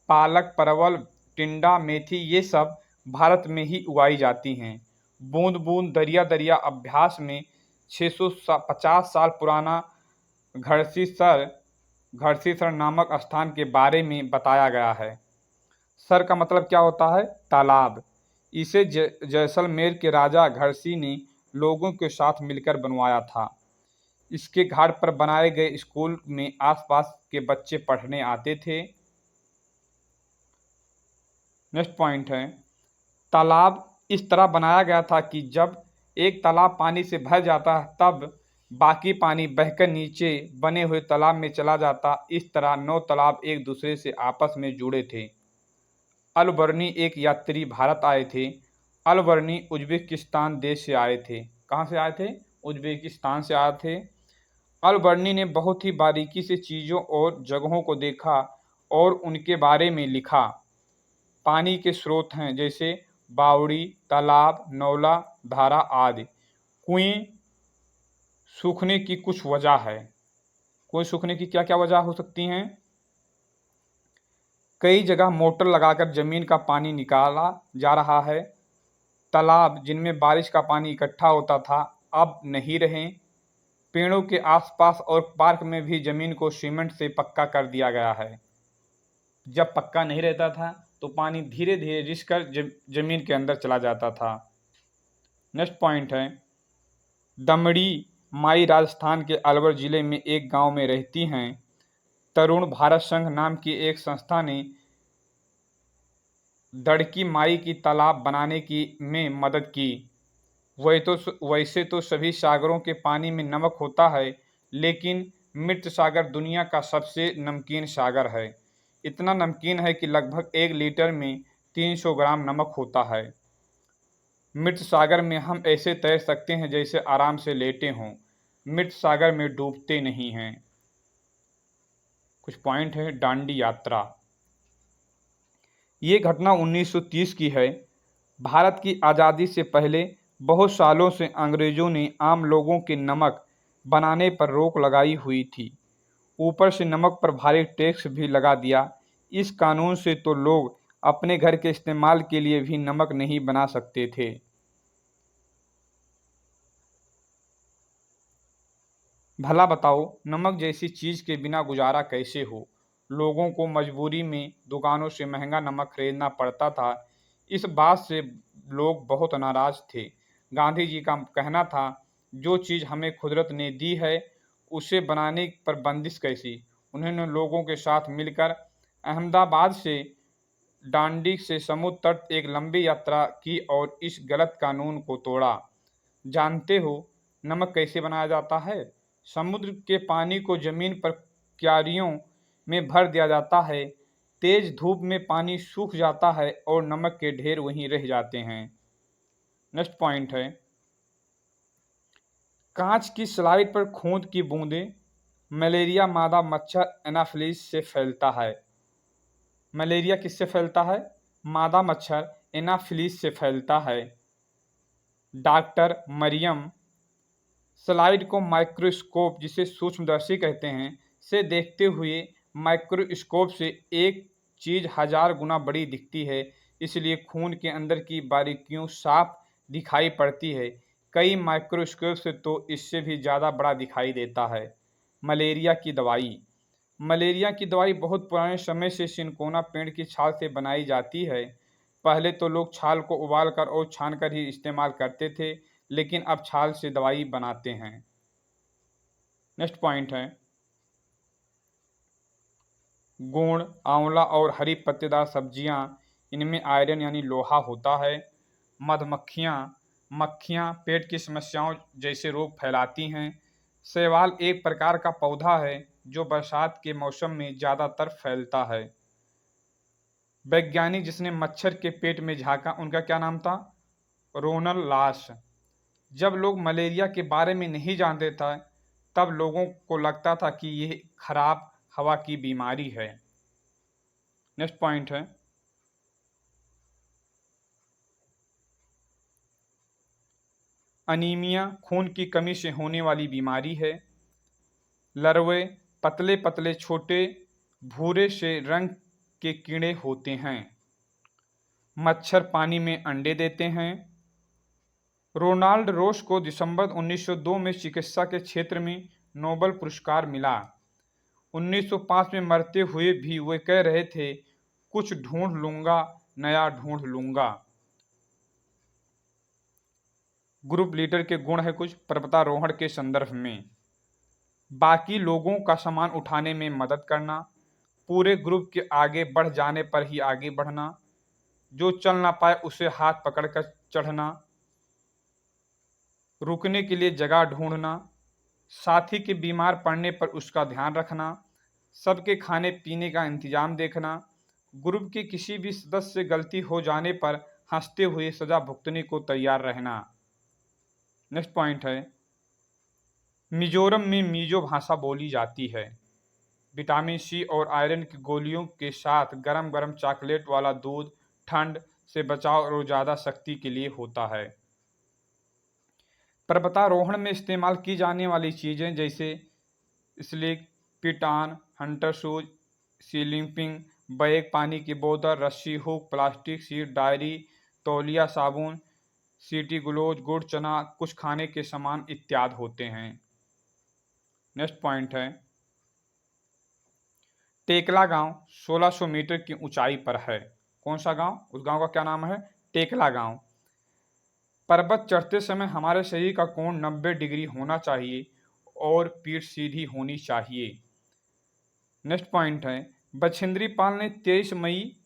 पालक, परवल, टिंडा, मेथी ये सब भारत में ही उगाई जाती हैं। बूंद बूंद दरिया दरिया अभ्यास में 650 साल पुराना घड़सीसर नामक स्थान के बारे में बताया गया है। सर का मतलब क्या होता है? तालाब। इसे जैसलमेर के राजा घड़सी ने लोगों के साथ मिलकर बनवाया था। इसके घाट पर बनाए गए स्कूल में आसपास के बच्चे पढ़ने आते थे। नेक्स्ट पॉइंट है, तालाब इस तरह बनाया गया था कि जब एक तालाब पानी से भर जाता तब बाकी पानी बहकर नीचे बने हुए तालाब में चला जाता। इस तरह 9 तालाब एक दूसरे से आपस में जुड़े थे। अलबर्नी एक यात्री भारत आए थे। अलबर्नी उज्बेकिस्तान देश से आए थे। कहाँ से आए थे? उज्बेकिस्तान से आए थे। अलबर्नी ने बहुत ही बारीकी से चीज़ों और जगहों को देखा और उनके बारे में लिखा। पानी के स्रोत हैं जैसे बावड़ी, तालाब, नौला, धारा आदि। कुएं सूखने की कुछ वजह है। कुएं सूखने की क्या क्या वजह हो सकती हैं? कई जगह मोटर लगाकर ज़मीन का पानी निकाला जा रहा है। तालाब जिनमें बारिश का पानी इकट्ठा होता था अब नहीं रहे। पेड़ों के आसपास और पार्क में भी ज़मीन को सीमेंट से पक्का कर दिया गया है। जब पक्का नहीं रहता था तो पानी धीरे धीरे रिस कर ज़मीन के अंदर चला जाता था। नेक्स्ट पॉइंट है, दमड़ी माई राजस्थान के अलवर जिले में एक गांव में रहती हैं। तरुण भारत संघ नाम की एक संस्था ने दड़की माई की तालाब बनाने की में मदद की। वैसे तो सभी सागरों के पानी में नमक होता है, लेकिन मृत सागर दुनिया का सबसे नमकीन सागर है। इतना नमकीन है कि लगभग 1 लीटर में 300 ग्राम नमक होता है। मृत सागर में हम ऐसे तैर सकते हैं जैसे आराम से लेटे हों। मृत सागर में डूबते नहीं हैं। कुछ पॉइंट है। दांडी यात्रा, ये घटना 1930 की है। भारत की आज़ादी से पहले बहुत सालों से अंग्रेज़ों ने आम लोगों के नमक बनाने पर रोक लगाई हुई थी। ऊपर से नमक पर भारी टैक्स भी लगा दिया। इस कानून से तो लोग अपने घर के इस्तेमाल के लिए भी नमक नहीं बना सकते थे। भला बताओ, नमक जैसी चीज़ के बिना गुजारा कैसे हो। लोगों को मजबूरी में दुकानों से महंगा नमक खरीदना पड़ता था। इस बात से लोग बहुत नाराज थे। गांधी जी का कहना था, जो चीज़ हमें कुदरत ने दी है उसे बनाने पर बंदिश कैसी। उन्होंने लोगों के साथ मिलकर अहमदाबाद से दांडी से समुद्र तट एक लंबी यात्रा की और इस गलत कानून को तोड़ा। जानते हो नमक कैसे बनाया जाता है? समुद्र के पानी को जमीन पर क्यारियों में भर दिया जाता है। तेज धूप में पानी सूख जाता है और नमक के ढेर वहीं रह जाते हैं। नेक्स्ट पॉइंट है, कांच की स्लाइड पर खूंद की बूंदें। मलेरिया मादा मच्छर एनाफिलिस से फैलता है। मलेरिया किससे फैलता है? मादा मच्छर एनाफिलिस से फैलता है। डॉक्टर मरियम स्लाइड को माइक्रोस्कोप, जिसे सूक्ष्मदर्शी कहते हैं, से देखते हुए माइक्रोस्कोप से एक चीज़ 1000 गुना बड़ी दिखती है। इसलिए खून के अंदर की बारीकियों साफ दिखाई पड़ती है। कई माइक्रोस्कोप से तो इससे भी ज़्यादा बड़ा दिखाई देता है। मलेरिया की दवाई, मलेरिया की दवाई बहुत पुराने समय से सिनकोना पेड़ की छाल से बनाई जाती है। पहले तो लोग छाल को उबालकर और छानकर ही इस्तेमाल करते थे, लेकिन अब छाल से दवाई बनाते हैं। नेक्स्ट पॉइंट है, गुड़, आंवला और हरी पत्तेदार सब्जियां, इनमें आयरन यानी लोहा होता है। मधुमक्खियां, मक्खियां पेट की समस्याओं जैसे रोग फैलाती हैं। शैवाल एक प्रकार का पौधा है जो बरसात के मौसम में ज़्यादातर फैलता है। वैज्ञानिक जिसने मच्छर के पेट में झांका, उनका क्या नाम था? रोनल लाश। जब लोग मलेरिया के बारे में नहीं जानते थे, तब लोगों को लगता था कि यह खराब हवा की बीमारी है। नेक्स्ट पॉइंट है, अनीमिया खून की कमी से होने वाली बीमारी है। लर्वे पतले पतले छोटे भूरे से रंग के कीड़े होते हैं। मच्छर पानी में अंडे देते हैं। रोनाल्ड रोस को दिसंबर 1902 में चिकित्सा के क्षेत्र में नोबेल पुरस्कार मिला। 1905 में मरते हुए भी वे कह रहे थे, कुछ ढूंढ लूंगा, नया ढूंढ लूंगा। ग्रुप लीडर के गुण है कुछ पर्वतारोहण के संदर्भ में, बाकी लोगों का सामान उठाने में मदद करना, पूरे ग्रुप के आगे बढ़ जाने पर ही आगे बढ़ना, जो चल ना पाए उसे हाथ पकड़कर चढ़ना, रुकने के लिए जगह ढूंढना, साथी के बीमार पड़ने पर उसका ध्यान रखना, सबके खाने पीने का इंतजाम देखना, ग्रुप के किसी भी सदस्य से गलती हो जाने पर हंसते हुए सजा भुगतने को तैयार रहना। नेक्स्ट पॉइंट है, मिजोरम में मिजो भाषा बोली जाती है। विटामिन सी और आयरन की गोलियों के साथ गरम गरम चॉकलेट वाला दूध ठंड से बचाव और ज़्यादा शक्ति के लिए होता है। पर्वतारोहण में इस्तेमाल की जाने वाली चीज़ें जैसे स्लिक, पिटान, हंटर शूज, स्लीपिंग बैग, पानी की बोतल, रस्सी, हुक, प्लास्टिक सीट, डायरी, तौलिया, साबुन, सीटी ग्लोज, गुड़, चना, कुछ खाने के सामान इत्यादि होते हैं। नेक्स्ट पॉइंट है, टेकला गांव 1600 मीटर की ऊंचाई पर है। कौन सा गांव? उस गांव का क्या नाम है? टेकला गांव। पर्वत चढ़ते समय हमारे शरीर का कोण 90 डिग्री होना चाहिए और पीठ सीधी होनी चाहिए। नेक्स्ट पॉइंट है, बछेंद्री पाल ने 23 मई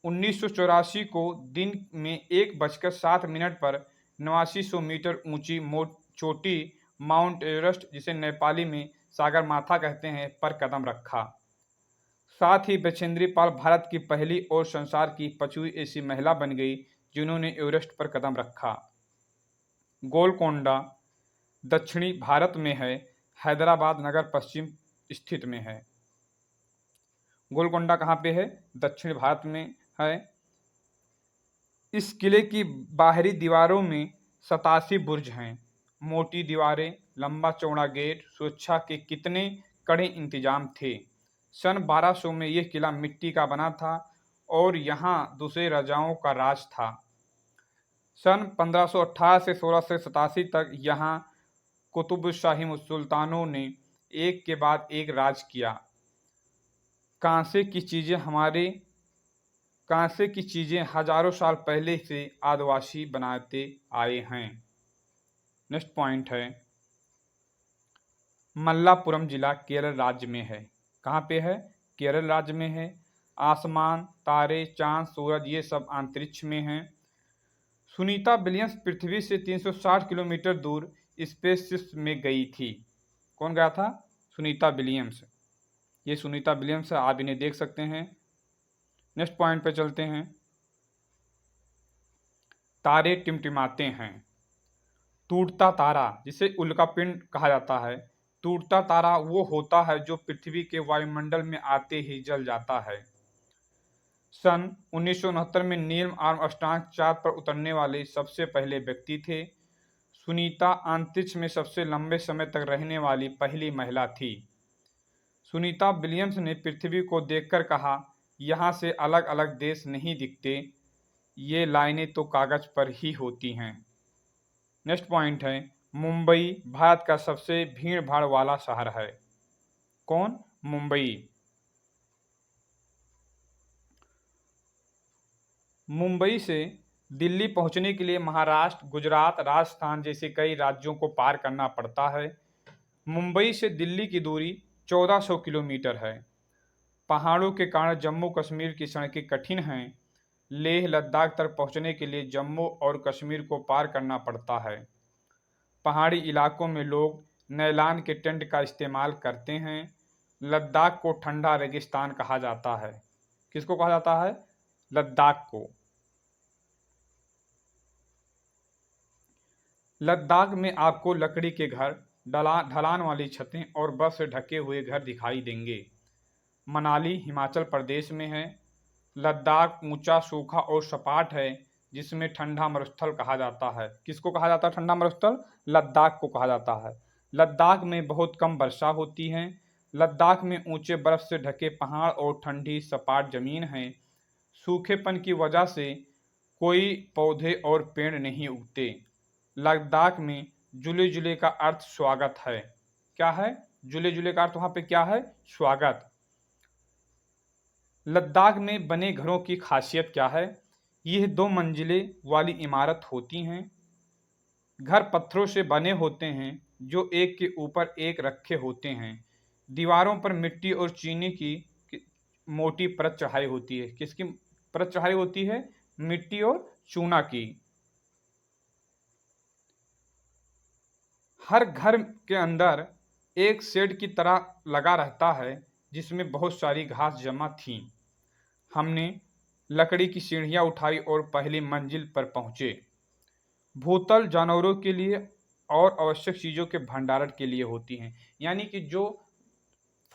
1984 को दिन में 1:07 पर 8900 मीटर ऊंची चोटी माउंट एवरेस्ट, जिसे नेपाली में सागर माथा कहते हैं, पर कदम रखा। साथ ही बछेंद्री पाल भारत की पहली और संसार की 5वीं ऐसी महिला बन गई जिन्होंने एवरेस्ट पर कदम रखा। गोलकोंडा दक्षिणी भारत में है, हैदराबाद नगर पश्चिम स्थित में है। गोलकोंडा कहाँ पे है? दक्षिण भारत में है। इस किले की बाहरी दीवारों में 87 बुर्ज हैं, मोटी दीवारें, लंबा चौड़ा गेट, सुरक्षा के कितने कड़े इंतजाम थे। सन 1200 में यह किला मिट्टी का बना था और यहाँ दूसरे राजाओं का राज था। सन 1518 से 1687 तक यहाँ कुतुबुशाही सुल्तानों ने एक के बाद एक राज किया। कांसे की चीज़ें हजारों साल पहले से आदिवासी बनाते आए हैं। नेक्स्ट पॉइंट है, मल्लापुरम जिला केरल राज्य में है। कहाँ पे है? केरल राज्य में है। आसमान, तारे, चांद, सूरज ये सब अंतरिक्ष में हैं। सुनीता विलियम्स पृथ्वी से 360 किलोमीटर दूर स्पेसशिप में गई थी। कौन गया था? सुनीता विलियम्स। ये सुनीता विलियम्स है, आप इन्हें देख सकते हैं। नेक्स्ट पॉइंट पे चलते हैं। तारे टिमटिमाते हैं। टूटता तारा, जिसे उल्कापिंड कहा जाता है, टूटता तारा वो होता है जो पृथ्वी के वायुमंडल में आते ही जल जाता है। सन 1969 में नील आर्मस्ट्रांग चांद पर उतरने वाले सबसे पहले व्यक्ति थे। सुनीता अंतरिक्ष में सबसे लंबे समय तक रहने वाली पहली महिला थी। सुनीता विलियम्स ने पृथ्वी को देखकर कहा, यहाँ से अलग अलग देश नहीं दिखते, ये लाइनें तो कागज पर ही होती हैं। नेक्स्ट पॉइंट है, मुंबई भारत का सबसे भीड़ भाड़ वाला शहर है। कौन? मुंबई। मुंबई से दिल्ली पहुंचने के लिए महाराष्ट्र, गुजरात, राजस्थान जैसे कई राज्यों को पार करना पड़ता है। मुंबई से दिल्ली की दूरी 1400 किलोमीटर है। पहाड़ों के कारण जम्मू कश्मीर की सड़कें कठिन हैं। लेह लद्दाख तक पहुंचने के लिए जम्मू और कश्मीर को पार करना पड़ता है। पहाड़ी इलाकों में लोग नैलान के टेंट का इस्तेमाल करते हैं। लद्दाख को ठंडा रेगिस्तान कहा जाता है। किसको कहा जाता है? लद्दाख को। लद्दाख में आपको लकड़ी के घर, ढलान वाली छतें और बर्फ से ढके हुए घर दिखाई देंगे। मनाली हिमाचल प्रदेश में है। लद्दाख ऊंचा, सूखा और सपाट है, जिसमें ठंडा मरुस्थल कहा जाता है। किसको कहा जाता है ठंडा मरुस्थल? लद्दाख को कहा जाता है। लद्दाख में बहुत कम वर्षा होती है। लद्दाख में ऊंचे बर्फ से ढके पहाड़ और ठंडी सपाट जमीन है। सूखेपन की वजह से कोई पौधे और पेड़ नहीं उगते। लद्दाख में जुले जुले का अर्थ स्वागत है। क्या है? जुले जुले का अर्थ वहां पे क्या है? स्वागत। लद्दाख में बने घरों की खासियत क्या है? यह 2 मंजिले वाली इमारत होती हैं। घर पत्थरों से बने होते हैं जो एक के ऊपर एक रखे होते हैं। दीवारों पर मिट्टी और चीनी की मोटी परत चढ़ाई होती है। किसकी परत चढ़ाई होती है? मिट्टी और चूना की। हर घर के अंदर एक शेड की तरह लगा रहता है जिसमें बहुत सारी घास जमा थी। हमने लकड़ी की सीढ़ियां उठाई और पहली मंजिल पर पहुंचे। भूतल जानवरों के लिए और आवश्यक चीज़ों के भंडारण के लिए होती हैं। यानी कि जो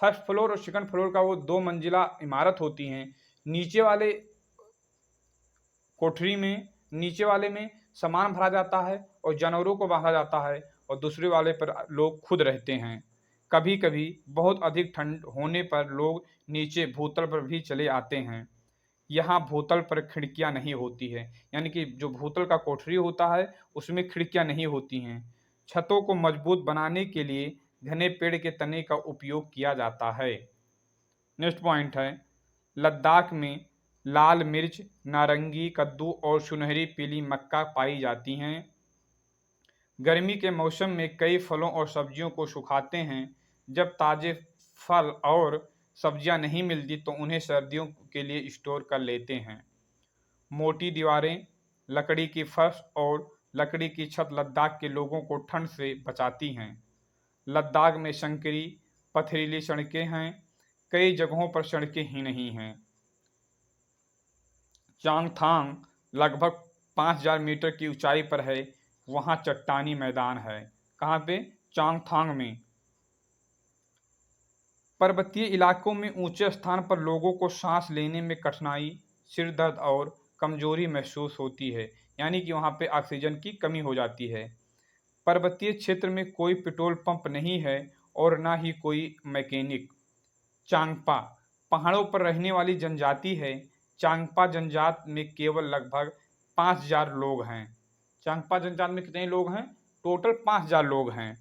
फर्स्ट फ्लोर और सेकंड फ्लोर का वो 2 मंजिला इमारत होती हैं, नीचे वाले कोठरी में, नीचे वाले में सामान भरा जाता है और जानवरों को बांधा जाता है और दूसरे वाले पर लोग खुद रहते हैं। कभी कभी बहुत अधिक ठंड होने पर लोग नीचे भूतल पर भी चले आते हैं। यहाँ भूतल पर खिड़कियाँ नहीं होती है, यानी कि जो भूतल का कोठरी होता है उसमें खिड़कियाँ नहीं होती हैं। छतों को मजबूत बनाने के लिए घने पेड़ के तने का उपयोग किया जाता है। नेक्स्ट पॉइंट है, लद्दाख में लाल मिर्च, नारंगी, कद्दू और सुनहरी पीली मक्का पाई जाती हैं। गर्मी के मौसम में कई फलों और सब्जियों को सुखाते हैं। जब ताज़े फल और सब्जियां नहीं मिलती तो उन्हें सर्दियों के लिए स्टोर कर लेते हैं। मोटी दीवारें, लकड़ी की फर्श और लकड़ी की छत लद्दाख के लोगों को ठंड से बचाती हैं। लद्दाख में संकरी पथरीली सड़कें हैं, कई जगहों पर सड़कें ही नहीं हैं। चांगथांग लगभग 5000 मीटर की ऊंचाई पर है, वहाँ चट्टानी मैदान है। कहाँ पे? चांगथांग में। पर्वतीय इलाकों में ऊंचे स्थान पर लोगों को सांस लेने में कठिनाई, सिर दर्द और कमजोरी महसूस होती है, यानी कि वहाँ पे ऑक्सीजन की कमी हो जाती है। पर्वतीय क्षेत्र में कोई पेट्रोल पंप नहीं है और ना ही कोई मैकेनिक। चांगपा पहाड़ों पर रहने वाली जनजाति है। चांगपा जनजात में केवल लगभग 5000 लोग हैं। चांगपा जनजात में कितने लोग हैं? टोटल 5000 लोग हैं।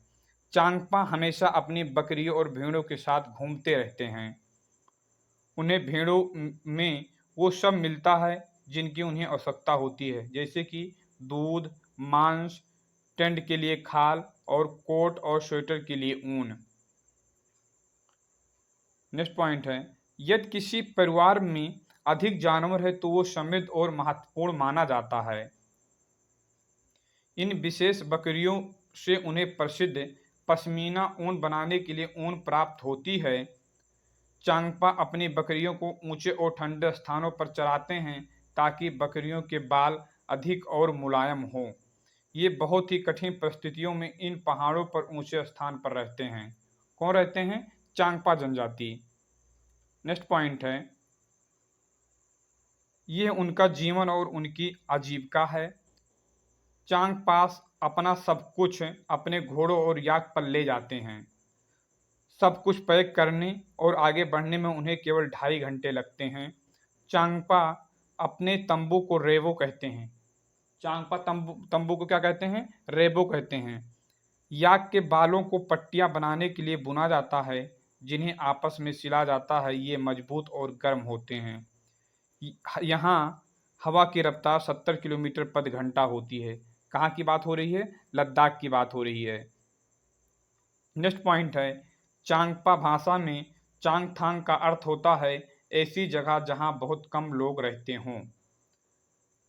चांगपा हमेशा अपनी बकरियों और भेड़ों के साथ घूमते रहते हैं। उन्हें भेड़ों में वो सब मिलता है जिनकी उन्हें आवश्यकता होती है, जैसे कि दूध, मांस, टेंट के लिए खाल और कोट और स्वेटर के लिए ऊन। नेक्स्ट पॉइंट है, यदि किसी परिवार में अधिक जानवर है तो वो समृद्ध और महत्वपूर्ण माना जाता है। इन विशेष बकरियों से उन्हें प्रसिद्ध पश्मीना ऊन बनाने के लिए ऊन प्राप्त होती है। चांगपा अपनी बकरियों को ऊंचे और ठंडे स्थानों पर चराते हैं ताकि बकरियों के बाल अधिक और मुलायम हों। ये बहुत ही कठिन परिस्थितियों में इन पहाड़ों पर ऊंचे स्थान पर रहते हैं। कौन रहते हैं? चांगपा जनजाति। नेक्स्ट पॉइंट है, ये उनका जीवन और उनकी आजीविका है। चांगपास अपना सब कुछ अपने घोड़ों और याक पर ले जाते हैं। सब कुछ पैक करने और आगे बढ़ने में उन्हें केवल 2.5 घंटे लगते हैं। चांगपा अपने तंबू को रेबो कहते हैं। चांगपा तंबू को क्या कहते हैं? रेबो कहते हैं। याक के बालों को पट्टियां बनाने के लिए बुना जाता है, जिन्हें आपस में सिला जाता है। ये मजबूत और गर्म होते हैं। यहाँ हवा की रफ्तार 70 किलोमीटर प्रति घंटा होती है। कहाँ की बात हो रही है? लद्दाख की बात हो रही है। नेक्स्ट पॉइंट है, चांगपा भाषा में चांगथांग का अर्थ होता है ऐसी जगह जहाँ बहुत कम लोग रहते हों।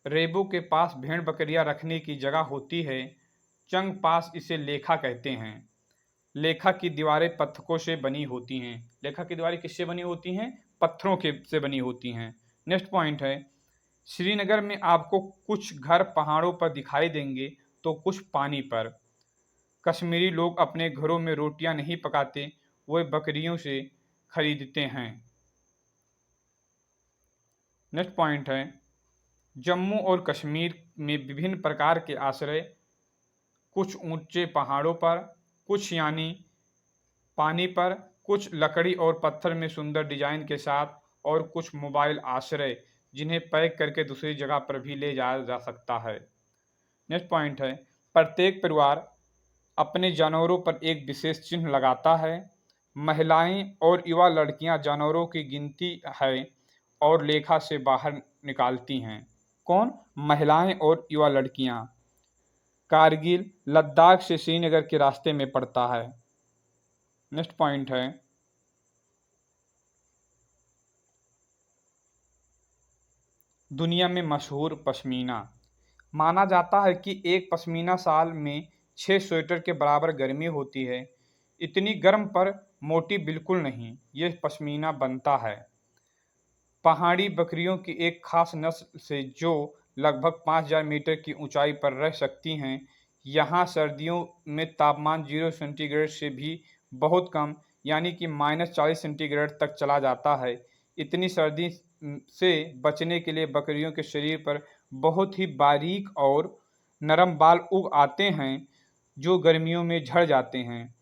रेबो के पास भेड़ बकरियां रखने की जगह होती है। चंगपास इसे लेखा कहते हैं। लेखा की दीवारें पत्थरों से बनी होती हैं। लेखा की दीवारें किससे बनी होती हैं? पत्थरों के से बनी होती हैं। नेक्स्ट पॉइंट है, श्रीनगर में आपको कुछ घर पहाड़ों पर दिखाई देंगे तो कुछ पानी पर। कश्मीरी लोग अपने घरों में रोटियां नहीं पकाते, वे बकरियों से खरीदते हैं। नेक्स्ट पॉइंट है, जम्मू और कश्मीर में विभिन्न प्रकार के आश्रय, कुछ ऊंचे पहाड़ों पर, कुछ यानी पानी पर, कुछ लकड़ी और पत्थर में सुंदर डिजाइन के साथ, और कुछ मोबाइल आश्रय जिन्हें पैक करके दूसरी जगह पर भी ले जाया जा सकता है। नेक्स्ट पॉइंट है, प्रत्येक परिवार अपने जानवरों पर एक विशेष चिन्ह लगाता है। महिलाएं और युवा लड़कियां जानवरों की गिनती है और लेखा से बाहर निकालती हैं। कौन? महिलाएं और युवा लड़कियां। कारगिल लद्दाख से श्रीनगर के रास्ते में पड़ता है। नेक्स्ट पॉइंट है, दुनिया में मशहूर पश्मीना। माना जाता है कि एक पश्मीना साल में 6 स्वेटर के बराबर गर्मी होती है। इतनी गर्म पर मोटी बिल्कुल नहीं, ये पश्मीना बनता है पहाड़ी बकरियों की एक खास नस्ल से जो लगभग 5000 मीटर की ऊंचाई पर रह सकती हैं। यहाँ सर्दियों में तापमान 0 सेंटीग्रेड से भी बहुत कम, यानी कि -40 सेंटीग्रेड तक चला जाता है। इतनी सर्दी से बचने के लिए बकरियों के शरीर पर बहुत ही बारीक और नरम बाल उग आते हैं जो गर्मियों में झड़ जाते हैं।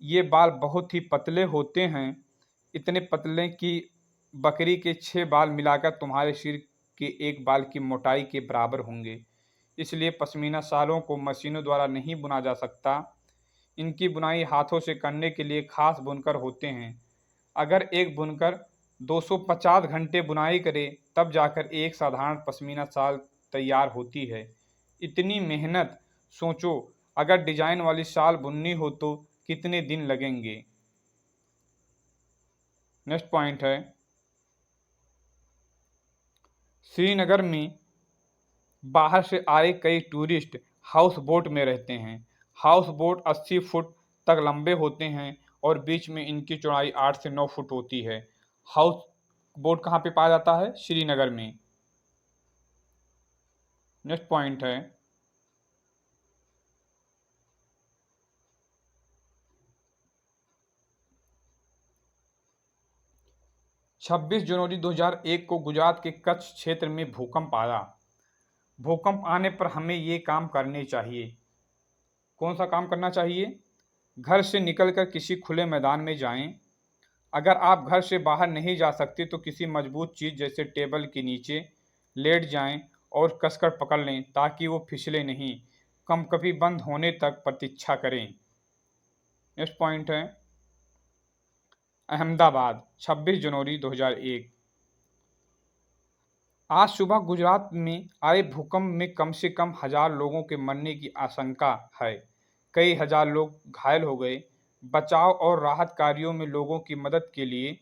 ये बाल बहुत ही पतले होते हैं, इतने पतले कि बकरी के 6 बाल मिलाकर तुम्हारे सिर के एक बाल की मोटाई के बराबर होंगे। इसलिए पश्मीना शालों को मशीनों द्वारा नहीं बुना जा सकता। इनकी बुनाई हाथों से करने के लिए खास बुनकर होते हैं। अगर एक बुनकर 250 घंटे बुनाई करे तब जाकर एक साधारण पश्मीना शाल तैयार होती है। इतनी मेहनत सोचो, अगर डिजाइन वाली शाल बुननी हो तो कितने दिन लगेंगे? नेक्स्ट पॉइंट है, श्रीनगर में बाहर से आए कई टूरिस्ट हाउस बोट में रहते हैं। हाउस बोट 80 फुट तक लंबे होते हैं और बीच में इनकी चौड़ाई 8 से 9 फुट होती है। हाउस बोट कहाँ पे पाया जाता है? श्रीनगर में। नेक्स्ट पॉइंट है, 26 जनवरी 2001 को गुजरात के कच्छ क्षेत्र में भूकंप आया। भूकंप आने पर हमें ये काम करने चाहिए। कौन सा काम करना चाहिए? घर से निकलकर किसी खुले मैदान में जाएं। अगर आप घर से बाहर नहीं जा सकते तो किसी मजबूत चीज़ जैसे टेबल के नीचे लेट जाएं और कसकर पकड़ लें ताकि वो फिसले नहीं। कंपकपी बंद होने तक प्रतीक्षा करें। नेक्स्ट पॉइंट है, अहमदाबाद 26 जनवरी 2001। आज सुबह गुजरात में आए भूकंप में कम से कम 1000 लोगों के मरने की आशंका है। कई हजार लोग घायल हो गए। बचाव और राहत कार्यों में लोगों की मदद के लिए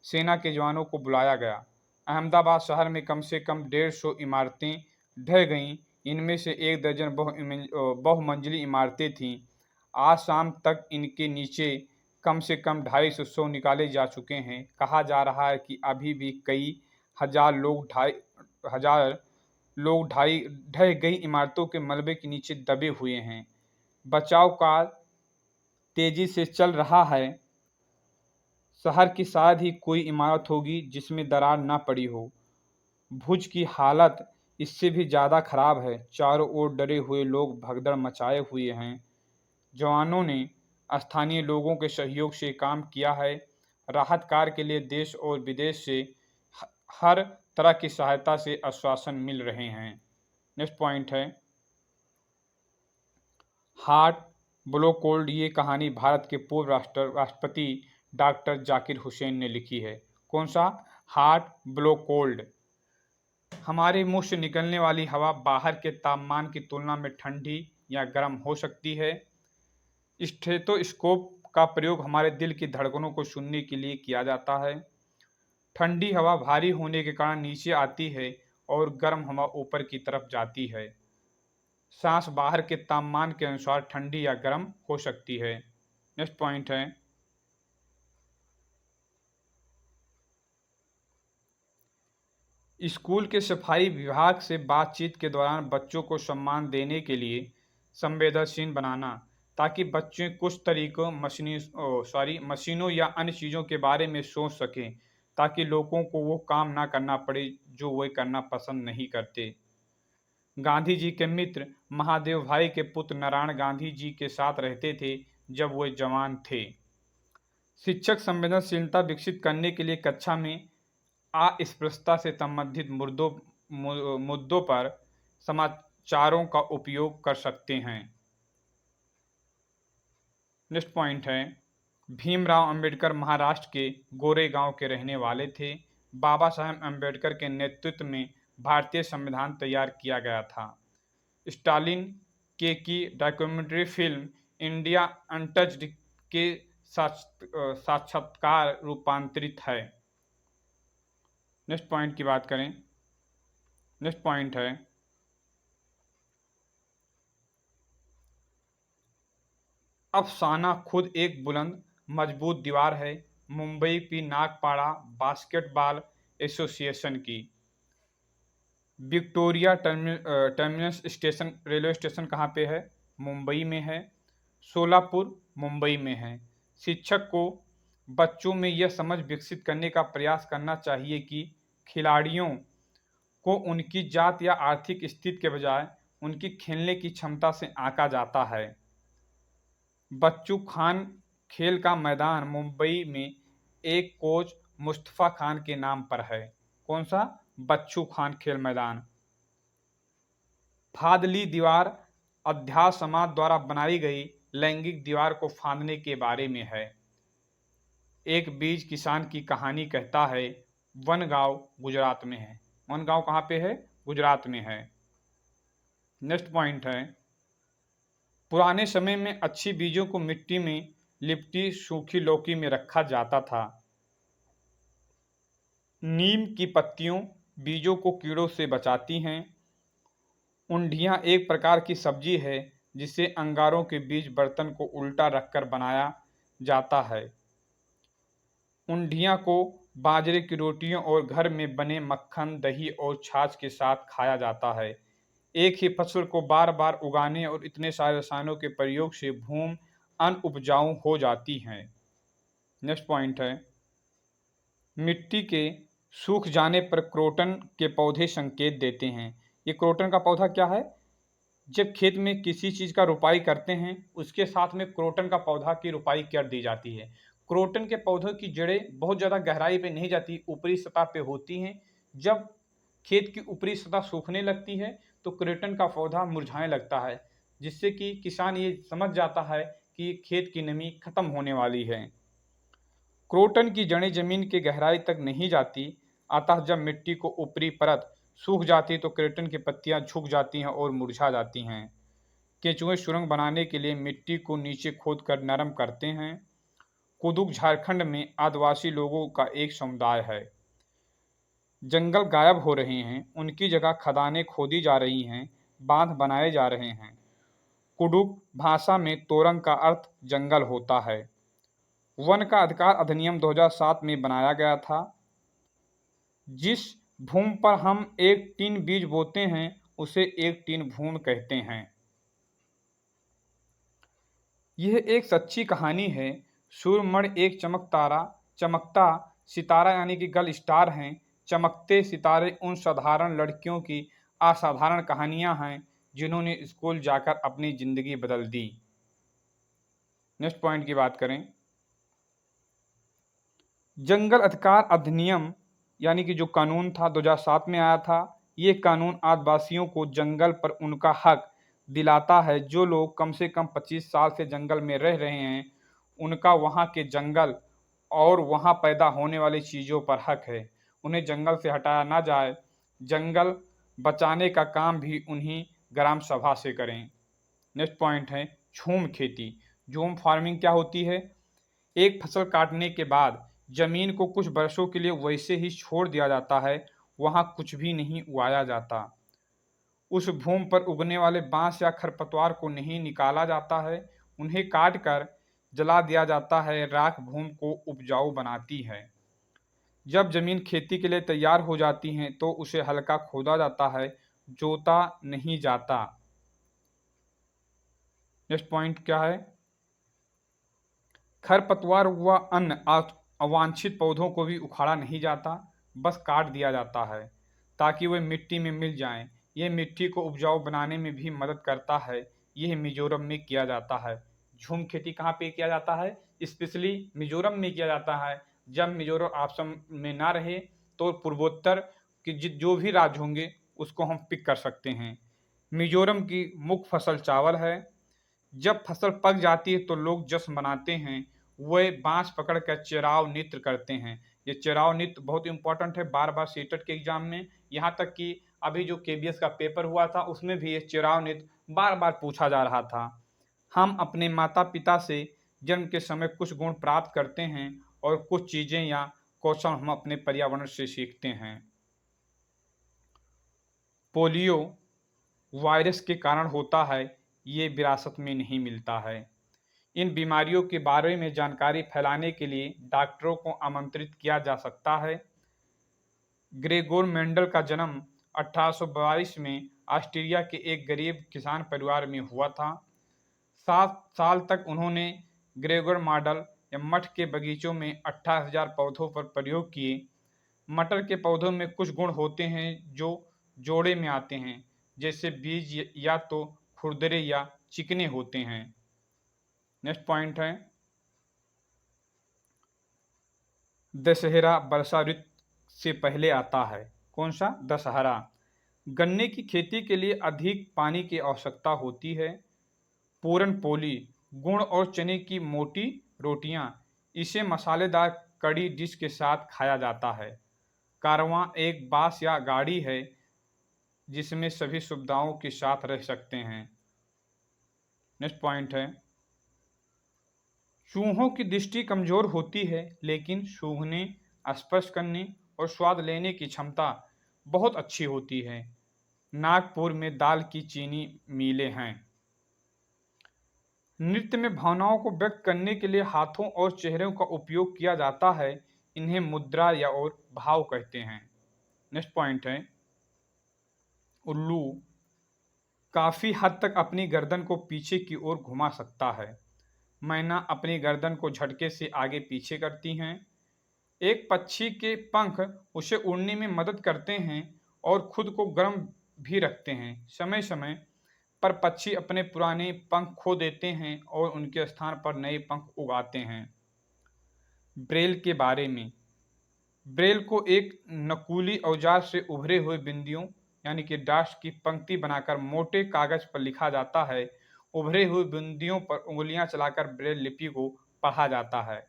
सेना के जवानों को बुलाया गया। अहमदाबाद शहर में कम से कम 150 इमारतें ढह गईं। इनमें से 1 दर्जन बहुमंजिली इमारतें थीं। आज शाम तक इनके नीचे कम से कम 250 शव निकाले जा चुके हैं। कहा जा रहा है कि अभी भी कई हजार लोग ढह गई इमारतों के मलबे के नीचे दबे हुए हैं। बचाव कार्य तेजी से चल रहा है। शहर की शायद ही कोई इमारत होगी जिसमें दरार न पड़ी हो। भुज की हालत इससे भी ज़्यादा खराब है। चारों ओर डरे हुए लोग भगदड़ मचाए हुए हैं। जवानों ने स्थानीय लोगों के सहयोग से काम किया है। राहत कार्य के लिए देश और विदेश से हर तरह की सहायता से आश्वासन मिल रहे हैं। नेक्स्ट पॉइंट है, हार्ट ब्लो कोल्ड। ये कहानी भारत के पूर्व राष्ट्रपति डॉक्टर जाकिर हुसैन ने लिखी है। कौन सा? Heart blow cold. हमारे मुंह से निकलने वाली हवा बाहर के तापमान की तुलना में ठंडी या गर्म हो सकती है। स्टेथोस्कोप का प्रयोग हमारे दिल की धड़कनों को सुनने के लिए किया जाता है। ठंडी हवा भारी होने के कारण नीचे आती है और गर्म हवा ऊपर की तरफ जाती है। सांस बाहर के तापमान के अनुसार ठंडी या गर्म हो सकती है। नेक्स्ट पॉइंट है, स्कूल के सफाई विभाग से बातचीत के दौरान बच्चों को सम्मान देने के लिए संवेदनशील बनाना, ताकि बच्चे कुछ तरीकों मशीनों या अन्य चीज़ों के बारे में सोच सकें, ताकि लोगों को वो काम ना करना पड़े जो वे करना पसंद नहीं करते। गांधी जी के मित्र महादेव भाई के पुत्र नारायण गांधी जी के साथ रहते थे जब वे जवान थे। शिक्षक संवेदनशीलता विकसित करने के लिए कक्षा में अस्पृश्यता से संबंधित मुद्दों पर समाचारों का उपयोग कर सकते हैं। नेक्स्ट पॉइंट है, भीमराव अंबेडकर महाराष्ट्र के गोरेगांव के रहने वाले थे। बाबा साहेब अंबेडकर के नेतृत्व में भारतीय संविधान तैयार किया गया था। स्टालिन के की डॉक्यूमेंट्री फिल्म इंडिया अनटच्ड के साक्षात्कार रूपांतरित है। नेक्स्ट पॉइंट की बात करें। नेक्स्ट पॉइंट है, अफसाना खुद एक बुलंद मजबूत दीवार है। मुंबई की नागपाड़ा बास्केटबॉल एसोसिएशन की। Victoria terminus station railway station कहाँ पे है? मुंबई में है। सोलापुर मुंबई में है। शिक्षक को बच्चों में यह समझ विकसित करने का प्रयास करना चाहिए कि खिलाड़ियों को उनकी जात या आर्थिक स्थिति के बजाय उनकी खेलने की क्षमता से आंका जाता है। बच्चू खान खेल का मैदान मुंबई में एक कोच मुस्तफ़ा खान के नाम पर है। कौन सा? बच्चू खान खेल मैदान। फादली दीवार अध्यास समाज द्वारा बनाई गई लैंगिक दीवार को फांदने के बारे में है। एक बीज किसान की कहानी कहता है, वनगांव गुजरात में है। वनगांव कहाँ पे है? गुजरात में है। नेक्स्ट पॉइंट है, पुराने समय में अच्छी बीजों को मिट्टी में लिपटी सूखी लौकी में रखा जाता था। नीम की पत्तियों बीजों को कीड़ों से बचाती हैं। ऊंधियाँ एक प्रकार की सब्जी है जिसे अंगारों के बीच बर्तन को उल्टा रखकर बनाया जाता है। ऊंधियाँ को बाजरे की रोटियों और घर में बने मक्खन, दही और छाछ के साथ खाया जाता है। एक ही फसल को बार बार उगाने और इतने सारे रसायनों के प्रयोग से भूमि अनउपजाऊ हो जाती है। नेक्स्ट पॉइंट है, मिट्टी के सूख जाने पर क्रोटन के पौधे संकेत देते हैं। ये क्रोटन का पौधा क्या है? जब खेत में किसी चीज़ का रोपाई करते हैं उसके साथ में क्रोटन का पौधा की रोपाई कर दी जाती है। क्रोटन के पौधों की जड़ें बहुत ज़्यादा गहराई पे नहीं जाती, ऊपरी सतह पे होती हैं। जब खेत की ऊपरी सतह सूखने लगती है तो क्रोटन का पौधा मुरझाने लगता है, जिससे कि किसान ये समझ जाता है कि खेत की नमी खत्म होने वाली है। क्रोटन की जड़ें जमीन की गहराई तक नहीं जाती, अतः जब मिट्टी को ऊपरी परत सूख जाती तो क्रोटन की पत्तियां झुक जाती हैं और मुरझा जाती हैं। केंचुए सुरंग बनाने के लिए मिट्टी को नीचे खोदकर नरम करते हैं। कुदुक झारखंड में आदिवासी लोगों का एक समुदाय है। जंगल गायब हो रहे हैं, उनकी जगह खदानें खोदी जा रही हैं, बांध बनाए जा रहे हैं। कुडुक भाषा में तोरंग का अर्थ जंगल होता है। वन का अधिकार अधिनियम 2007 में बनाया गया था। जिस भूमि पर हम एक टीन बीज बोते हैं उसे एक टीन भूमि कहते हैं। यह एक सच्ची कहानी है। सूर्यमणि एक चमकता सितारा यानी कि गर्ल स्टार हैं। चमकते सितारे उन साधारण लड़कियों की असाधारण कहानियां हैं जिन्होंने स्कूल जाकर अपनी जिंदगी बदल दी। नेक्स्ट पॉइंट की बात करें, जंगल अधिकार अधिनियम यानी कि जो कानून था 2007 में आया था। ये कानून आदिवासियों को जंगल पर उनका हक दिलाता है। जो लोग कम से कम 25 साल से जंगल में रह रहे हैं उनका वहाँ के जंगल और वहाँ पैदा होने वाली चीज़ों पर हक है। उन्हें जंगल से हटाया ना जाए। जंगल बचाने का काम भी उन्हीं ग्राम सभा से करें। नेक्स्ट पॉइंट है झूम खेती। झूम फार्मिंग क्या होती है? एक फसल काटने के बाद जमीन को कुछ वर्षों के लिए वैसे ही छोड़ दिया जाता है, वहाँ कुछ भी नहीं उगाया जाता। उस भूमि पर उगने वाले बांस या खरपतवार को नहीं निकाला जाता है, उन्हें काट कर जला दिया जाता है। राख भूमि को उपजाऊ बनाती है। जब जमीन खेती के लिए तैयार हो जाती है तो उसे हल्का खोदा जाता है, जोता नहीं जाता। नेक्स्ट पॉइंट क्या है, खरपतवार व अन्य अवांछित पौधों को भी उखाड़ा नहीं जाता, बस काट दिया जाता है ताकि वे मिट्टी में मिल जाएं। यह मिट्टी को उपजाऊ बनाने में भी मदद करता है। यह मिजोरम में किया जाता है। झूम खेती कहाँ पे किया जाता है? स्पेशली मिजोरम में किया जाता है। जब मिजोरम ऑप्शन में ना रहे तो पूर्वोत्तर के जो भी राज्य होंगे उसको हम पिक कर सकते हैं। मिजोरम की मुख्य फसल चावल है। जब फसल पक जाती है तो लोग जश्न मनाते हैं। वे बांस पकड़कर चिराव नृत्य करते हैं। ये चिराव नृत्य बहुत इंपॉर्टेंट है, बार बार सीटेट के एग्जाम में, यहाँ तक कि अभी जो केबीएस का पेपर हुआ था उसमें भी ये चिराव नृत्य बार बार पूछा जा रहा था। हम अपने माता पिता से जन्म के समय कुछ गुण प्राप्त करते हैं और कुछ चीज़ें या कौशल हम अपने पर्यावरण से सीखते हैं। पोलियो वायरस के कारण होता है, ये विरासत में नहीं मिलता है। इन बीमारियों के बारे में जानकारी फैलाने के लिए डॉक्टरों को आमंत्रित किया जा सकता है। ग्रेगोर मेंडल का जन्म 1822 में ऑस्ट्रिया के एक गरीब किसान परिवार में हुआ था। 7 साल तक उन्होंने ग्रेगोर मॉडल या मठ के बगीचों में 28,000 पौधों पर प्रयोग किए। मटर के पौधों में कुछ गुण होते हैं जो जोड़े में आते हैं, जैसे बीज या तो खुरदरे या चिकने होते हैं। नेक्स्ट पॉइंट है दशहरा वर्षा ऋतु से पहले आता है। कौन सा? दशहरा। गन्ने की खेती के लिए अधिक पानी की आवश्यकता होती है। पूरन पोली गुड़ और चने की मोटी रोटियां, इसे मसालेदार कड़ी डिश के साथ खाया जाता है। कारवां एक बास या गाड़ी है जिसमें सभी सुविधाओं के साथ रह सकते हैं। नेक्स्ट पॉइंट है, चूहों की दृष्टि कमजोर होती है लेकिन सूंघने, स्पर्श करने और स्वाद लेने की क्षमता बहुत अच्छी होती है। नागपुर में दाल की चीनी मिलें हैं। नृत्य में भावनाओं को व्यक्त करने के लिए हाथों और चेहरों का उपयोग किया जाता है। इन्हें मुद्रा या और भाव कहते हैं। नेक्स्ट पॉइंट है, उल्लू काफी हद तक अपनी गर्दन को पीछे की ओर घुमा सकता है। मैना अपनी गर्दन को झटके से आगे पीछे करती हैं। एक पक्षी के पंख उसे उड़ने में मदद करते हैं और खुद को गर्म भी रखते हैं। समय समय पर पक्षी अपने पुराने पंख खो देते हैं और उनके स्थान पर नए पंख उगाते हैं। ब्रेल के बारे में, ब्रेल को एक नकुली औजार से उभरे हुए बिंदियों यानी कि डॉट्स की पंक्ति बनाकर मोटे कागज पर लिखा जाता है। उभरे हुए बिंदियों पर उंगलियां चलाकर ब्रेल लिपि को पढ़ा जाता है।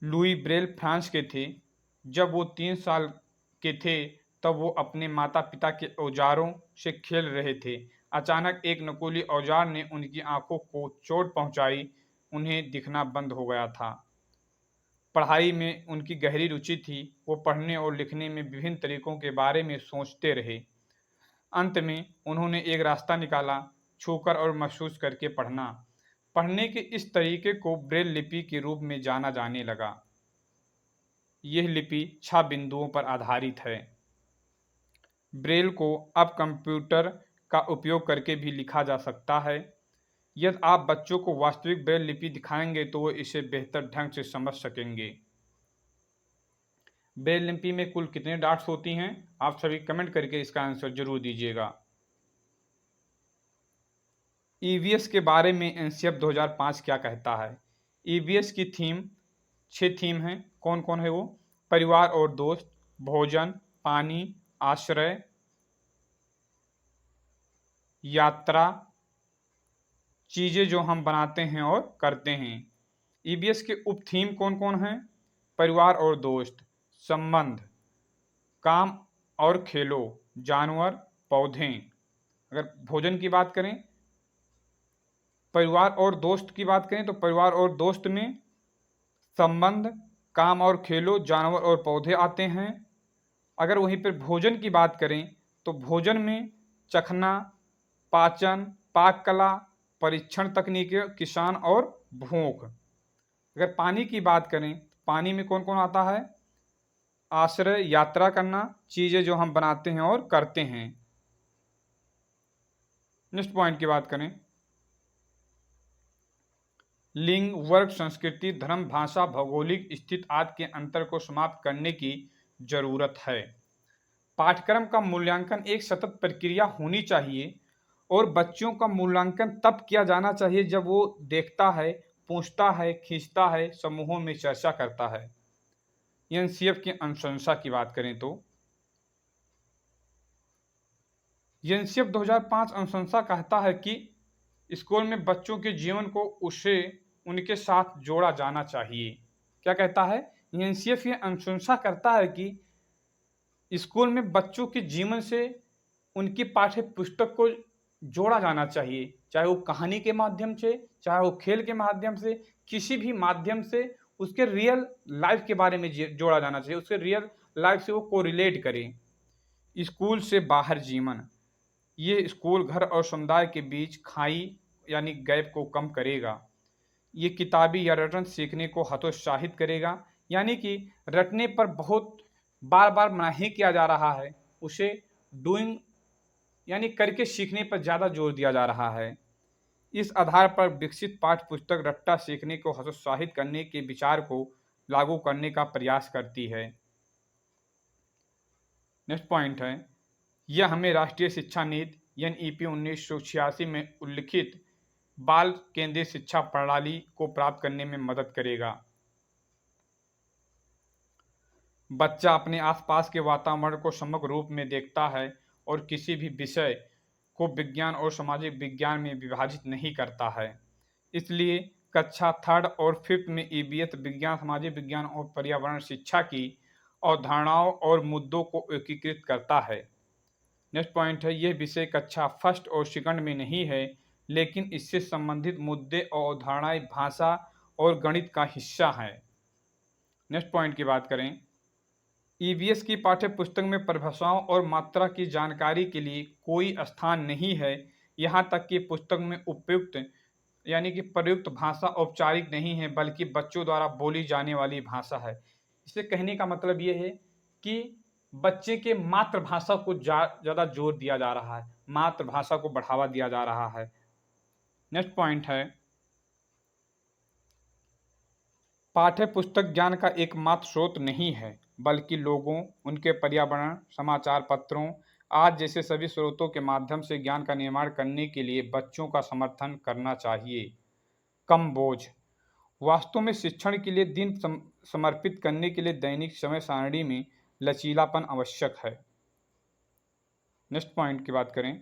लुई ब्रेल फ्रांस के थे। जब वो 3 साल के थे तब वो अपने माता पिता के औजारों से खेल रहे थे। अचानक एक नकुली औजार ने उनकी आंखों को चोट पहुंचाई। उन्हें दिखना बंद हो गया था। पढ़ाई में उनकी गहरी रुचि थी। वो पढ़ने और लिखने में विभिन्न तरीकों के बारे में सोचते रहे। अंत में उन्होंने एक रास्ता निकाला, छूकर और महसूस करके पढ़ना। पढ़ने के इस तरीके को ब्रेल लिपि के रूप में जाना जाने लगा। यह लिपि 6 बिंदुओं पर आधारित है। ब्रेल को अब कंप्यूटर का उपयोग करके भी लिखा जा सकता है। यदि आप बच्चों को वास्तविक ब्रेल लिपि दिखाएंगे तो वो इसे बेहतर ढंग से समझ सकेंगे। ब्रेल लिपि में कुल कितने डॉट्स होती हैं? आप सभी कमेंट करके इसका आंसर जरूर दीजिएगा। ईवीएस के बारे में एनसीएफ 2005 क्या कहता है? ईवीएस की थीम 6 थीम हैं। कौन कौन है वो? परिवार और दोस्त, भोजन, पानी, आश्रय, यात्रा, चीज़ें जो हम बनाते हैं और करते हैं। ईवीएस के उप थीम कौन कौन हैं? परिवार और दोस्त, संबंध, काम और खेलो, जानवर, पौधे। अगर भोजन की बात करें, परिवार और दोस्त की बात करें तो परिवार और दोस्त में संबंध, काम और खेलो, जानवर और पौधे आते हैं। अगर वहीं पर भोजन की बात करें तो भोजन में चखना, पाचन, पाक कला, परीक्षण तकनीकें, किसान और भूख। अगर पानी की बात करें, पानी में कौन कौन आता है? आश्रय, यात्रा करना, चीज़ें जो हम बनाते हैं और करते हैं। नेक्स्ट पॉइंट की बात करें, लिंग, वर्ग, संस्कृति, धर्म, भाषा, भौगोलिक स्थिति आदि के अंतर को समाप्त करने की जरूरत है। पाठ्यक्रम का मूल्यांकन एक सतत प्रक्रिया होनी चाहिए और बच्चों का मूल्यांकन तब किया जाना चाहिए जब वो देखता है, पूछता है, खींचता है, समूहों में चर्चा करता है। एनसीएफ की अनुशंसा की बात करें तो एनसीएफ 2005 अनुशंसा कहता है कि स्कूल में बच्चों के जीवन को उसे उनके साथ जोड़ा जाना चाहिए। क्या कहता है? एनसीएफ ये अनुशंसा करता है कि स्कूल में बच्चों के जीवन से उनकी पाठ्य पुस्तक को जोड़ा जाना चाहिए, चाहे वो कहानी के माध्यम से, चाहे वो खेल के माध्यम से, किसी भी माध्यम से उसके रियल लाइफ के बारे में जोड़ा जाना चाहिए, उसके रियल लाइफ से वो कोरिलेट करें। स्कूल से बाहर जीवन, ये स्कूल, घर और समुदाय के बीच खाई यानी गैप को कम करेगा। ये किताबी या रटन सीखने को हतोत्साहित करेगा, यानी कि रटने पर बहुत बार बार मना ही किया जा रहा है, उसे डूइंग यानी करके सीखने पर ज़्यादा जोर दिया जा रहा है। इस आधार पर विकसित पाठ्य पुस्तक रट्टा सीखने को हतोत्साहित करने के विचार को लागू करने का प्रयास करती है। नेक्स्ट पॉइंट है, यह हमें राष्ट्रीय शिक्षा नीति एनईपी 1986 में उल्लिखित बाल केंद्रीय शिक्षा प्रणाली को प्राप्त करने में मदद करेगा। बच्चा अपने आसपास के वातावरण को समग्र रूप में देखता है और किसी भी विषय को विज्ञान और सामाजिक विज्ञान में विभाजित नहीं करता है। इसलिए कक्षा 3 और 5 में ईवीएस विज्ञान, सामाजिक विज्ञान और पर्यावरण शिक्षा की अवधारणाओं और मुद्दों को एकीकृत करता है। नेक्स्ट पॉइंट है, यह विषय कक्षा फर्स्ट और सेकंड में नहीं है, लेकिन इससे संबंधित मुद्दे और अवधारणाएं भाषा और गणित का हिस्सा है। नेक्स्ट पॉइंट की बात करें, ईवीएस की पाठ्य पुस्तक में परिभाषाओं और मात्रा की जानकारी के लिए कोई स्थान नहीं है, यहाँ तक कि पुस्तक में उपयुक्त यानी कि प्रयुक्त भाषा औपचारिक नहीं है, बल्कि बच्चों द्वारा बोली जाने वाली भाषा है। इसे कहने का मतलब ये है कि बच्चे के मातृभाषा को ज़्यादा जोर दिया जा रहा है, मातृभाषा को बढ़ावा दिया जा रहा है। नेक्स्ट पॉइंट है, पाठ्य पुस्तक ज्ञान का एकमात्र स्रोत नहीं है, बल्कि लोगों, उनके पर्यावरण, समाचार पत्रों आज जैसे सभी स्रोतों के माध्यम से ज्ञान का निर्माण करने के लिए बच्चों का समर्थन करना चाहिए। कम बोझ, वास्तव में शिक्षण के लिए दिन समर्पित करने के लिए दैनिक समय सारणी में लचीलापन आवश्यक है। नेक्स्ट पॉइंट की बात करें,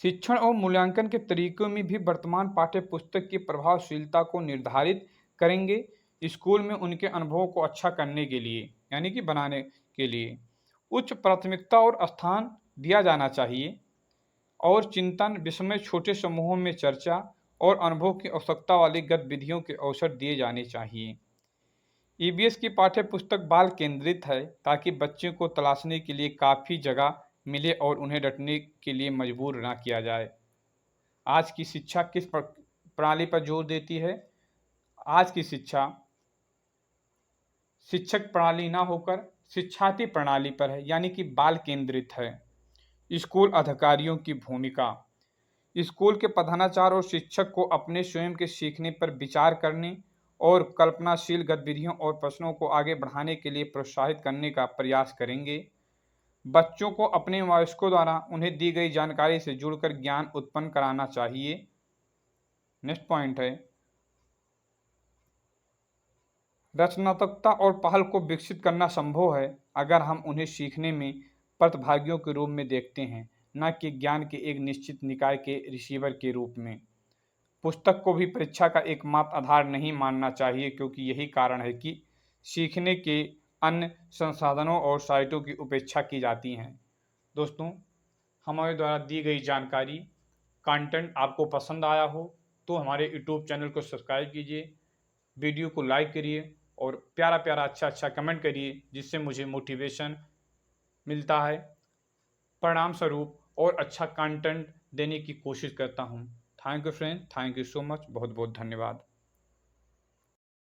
शिक्षण और मूल्यांकन के तरीकों में भी वर्तमान पाठ्य पुस्तक की प्रभावशीलता को निर्धारित करेंगे। स्कूल में उनके अनुभवों को अच्छा करने के लिए यानी कि बनाने के लिए उच्च प्राथमिकता और स्थान दिया जाना चाहिए, और चिंतन, विस्मय, छोटे समूहों में चर्चा और अनुभव की आवश्यकता वाली गतिविधियों के अवसर दिए जाने चाहिए। ईवीएस की पाठ्य पुस्तक बाल केंद्रित है, ताकि बच्चों को तलाशने के लिए काफ़ी जगह मिले और उन्हें रटने के लिए मजबूर ना किया जाए। आज की शिक्षा किस प्रणाली पर जोर देती है? आज की शिक्षा शिक्षक प्रणाली ना होकर शिक्षार्थी प्रणाली पर है, यानी कि बाल केंद्रित है। स्कूल अधिकारियों की भूमिका, स्कूल के प्रधानाचार्य और शिक्षक को अपने स्वयं के सीखने पर विचार करने और कल्पनाशील गतिविधियों और प्रश्नों को आगे बढ़ाने के लिए प्रोत्साहित करने का प्रयास करेंगे। बच्चों को अपने वयस्कों द्वारा उन्हें दी गई जानकारी से जुड़कर ज्ञान उत्पन्न कराना चाहिए। नेक्स्ट पॉइंट है, रचनात्मकता और पहल को विकसित करना संभव है अगर हम उन्हें सीखने में प्रतिभागियों के रूप में देखते हैं, न कि ज्ञान के एक निश्चित निकाय के रिसीवर के रूप में। पुस्तक को भी परीक्षा का एकमात्र आधार नहीं मानना चाहिए, क्योंकि यही कारण है कि सीखने के अन्य संसाधनों और साइटों की उपेक्षा की जाती हैं। दोस्तों, हमारे द्वारा दी गई जानकारी, कंटेंट आपको पसंद आया हो तो हमारे यूट्यूब चैनल को सब्सक्राइब कीजिए, वीडियो को लाइक करिए और प्यारा प्यारा अच्छा कमेंट करिए, जिससे मुझे मोटिवेशन मिलता है। परिणाम स्वरूप और अच्छा कंटेंट देने की कोशिश करता हूँ। Thank you friend, thank you so much, बहुत बहुत धन्यवाद।